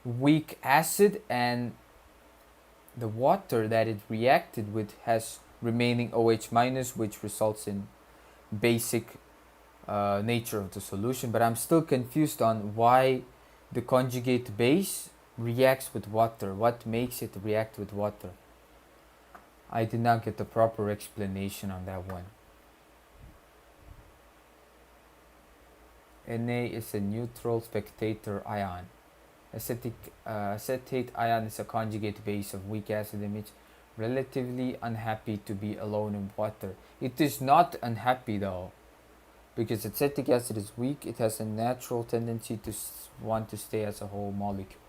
weak acid, and the water that it reacted with has remaining OH minus, which results in basic nature of the solution. But I'm still confused on why the conjugate base reacts with water. What makes it react with water? I did not get the proper explanation on that one. Na is a neutral spectator ion. Acetate ion is a conjugate base of weak acid image, relatively unhappy to be alone in water. It is not unhappy though, because acetic acid is weak. It has a natural tendency to want to stay as a whole molecule.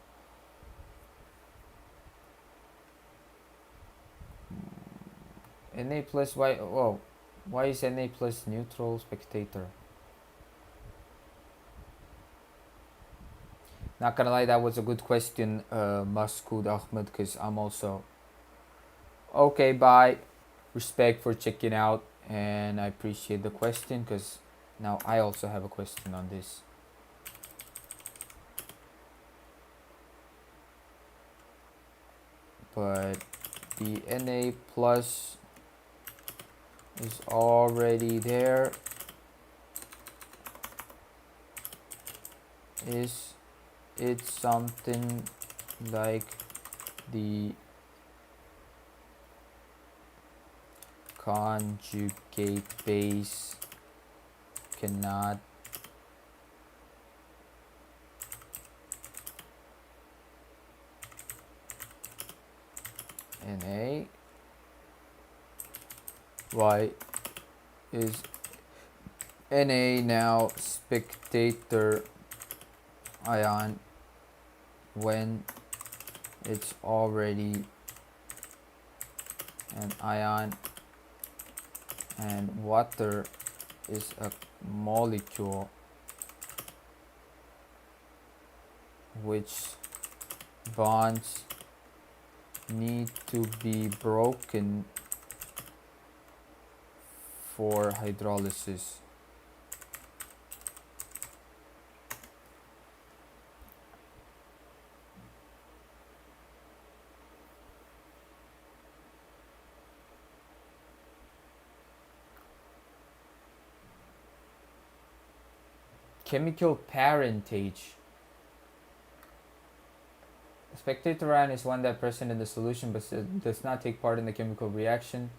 Na plus, why is Na plus neutral spectator? Not gonna lie, that was a good question, Maskoud Ahmed, because I'm also okay. Bye. Respect for checking out, and I appreciate the question, because now I also have a question on this. But the Na plus is already there. Is it something like the conjugate base cannot Na? Why is Na now spectator ion when it's already an ion and water is a molecule which bonds need to be broken for hydrolysis? Chemical parentage. Spectator ion is one that present in the solution but does not take part in the chemical reaction.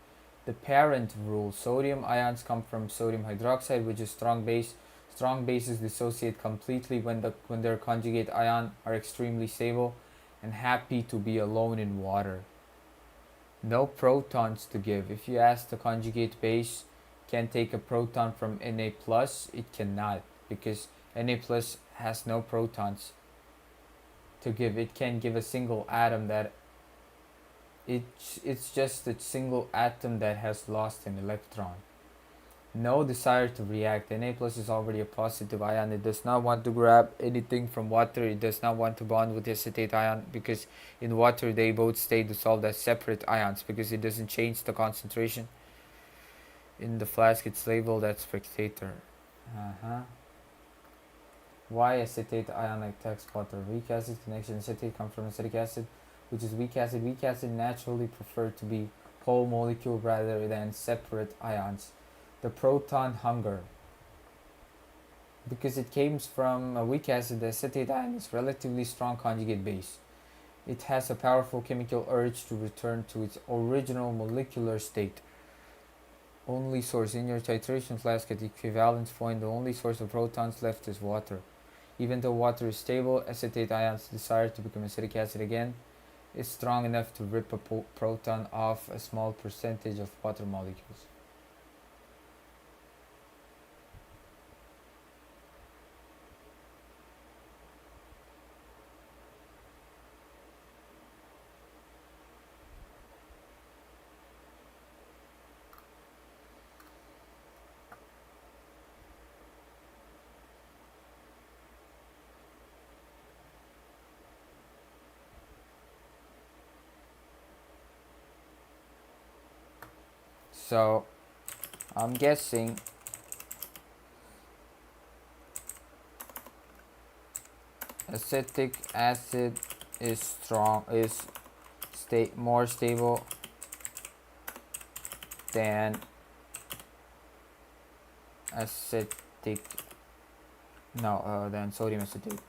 The parent rule: sodium ions come from sodium hydroxide, which is strong base. Strong bases dissociate completely when their conjugate ion are extremely stable and happy to be alone in water. No protons to give. If you ask the conjugate base can take a proton from Na plus, it cannot, because Na plus has no protons to give. It can give a single atom that it's just a single atom that has lost an electron. No desire to react. Na plus is already a positive ion. It does not want to grab anything from water. It does not want to bond with the acetate ion, because in water they both stay dissolved as separate ions, because it doesn't change the concentration. In the flask it's labeled as spectator. Why acetate ion attacks water? Weak acid connection. Acetate comes from acetic acid, which is weak acid. Weak acid naturally prefer to be whole molecule rather than separate ions. The proton hunger. Because it comes from a weak acid, the acetate ion is relatively strong conjugate base. It has a powerful chemical urge to return to its original molecular state. Only source in your titration flask at the equivalence point, the only source of protons left is water. Even though water is stable, acetate ion's desire to become acetic acid again is strong enough to rip a proton off a small percentage of water molecules. So I'm guessing acetic acid is more stable than than sodium acetate.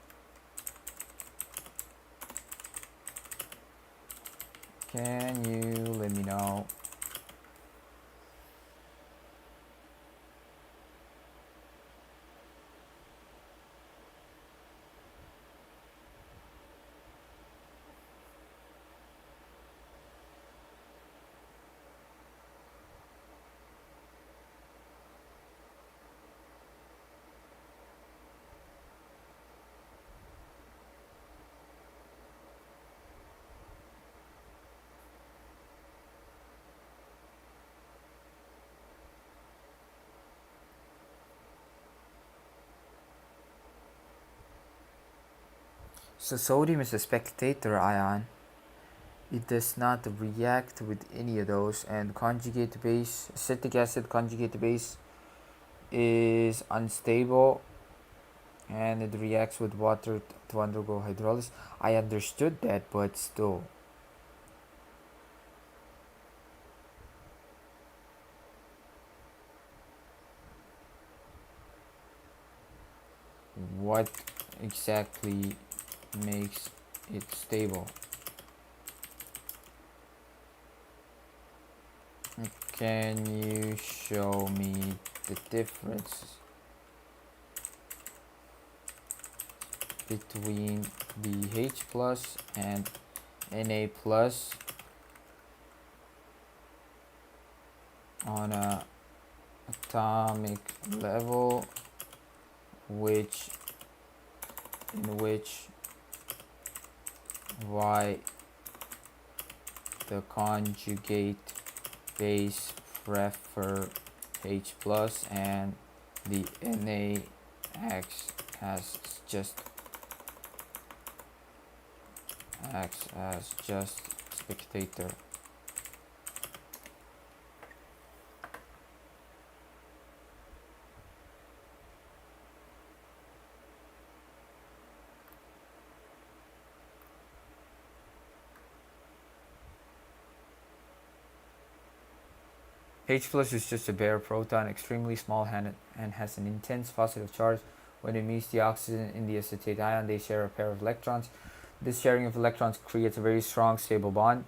Can you let me know? So sodium is a spectator ion. It does not react with any of those, and conjugate base, acetic acid conjugate base, is unstable and it reacts with water to undergo hydrolysis. I understood that, but still. What exactly makes it stable? Can you show me the difference between the H plus and Na plus on a atomic level, in which why the conjugate base prefer H plus and the Na acts as just spectator. H plus is just a bare proton, extremely small and has an intense positive charge. When it meets the oxygen in the acetate ion, they share a pair of electrons. This sharing of electrons creates a very strong, stable bond.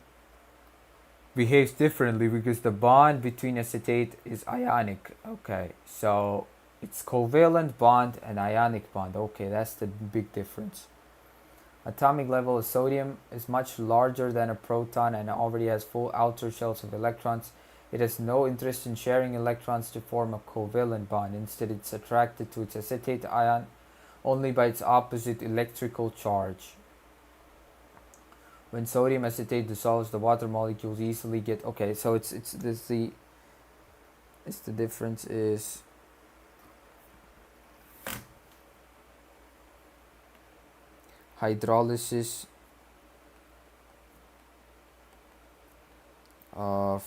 Behaves differently because the bond between acetate is ionic. Okay, so It's covalent bond and ionic bond. Okay, that's the big difference. Atomic level of sodium is much larger than a proton and already has full outer shells of electrons. It has no interest in sharing electrons to form a covalent bond. Instead, it's attracted to its acetate ion only by its opposite electrical charge. When sodium acetate dissolves, the water molecules easily get. Okay, so it's the difference is hydrolysis of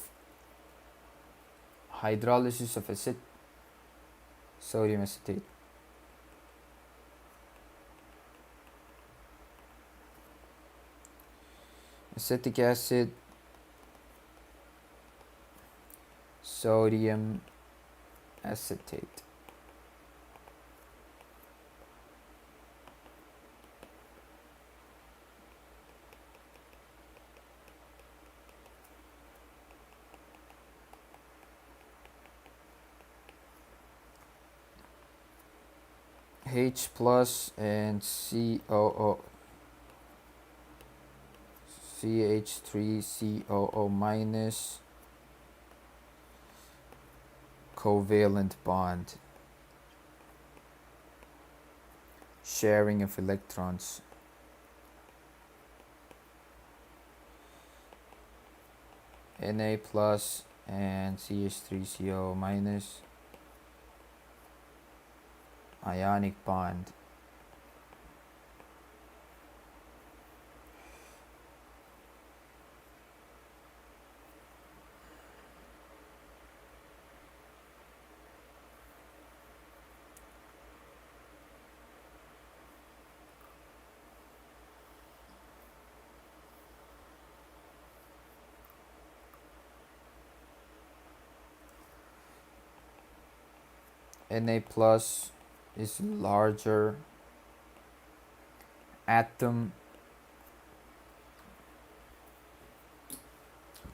sodium acetate. Acetic acid, sodium acetate. H plus and CH3COO minus, covalent bond, sharing of electrons. Na plus and CH3CO minus, ionic bond. Na plus is larger atom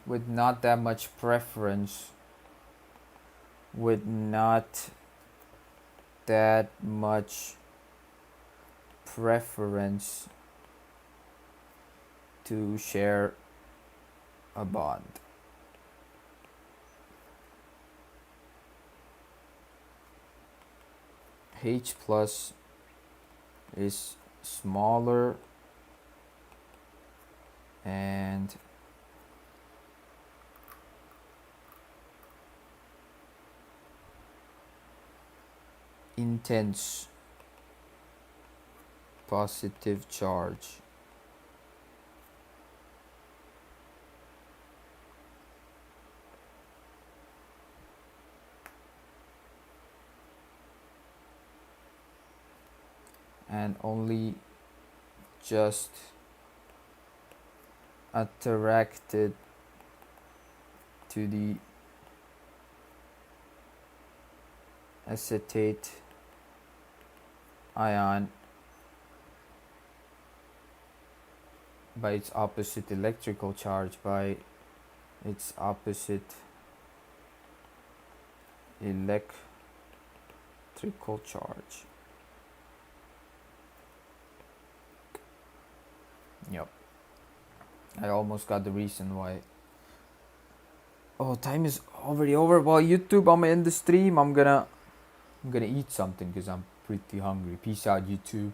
with not that much preference, to share a bond. H plus is smaller and intense positive charge. And only just attracted to the acetate ion by its opposite electrical charge, by its opposite electrical charge. Yep. I almost got the reason why. Oh, time is already over. Well, YouTube, I'm gonna end the stream. I'm gonna eat something because I'm pretty hungry. Peace out, YouTube.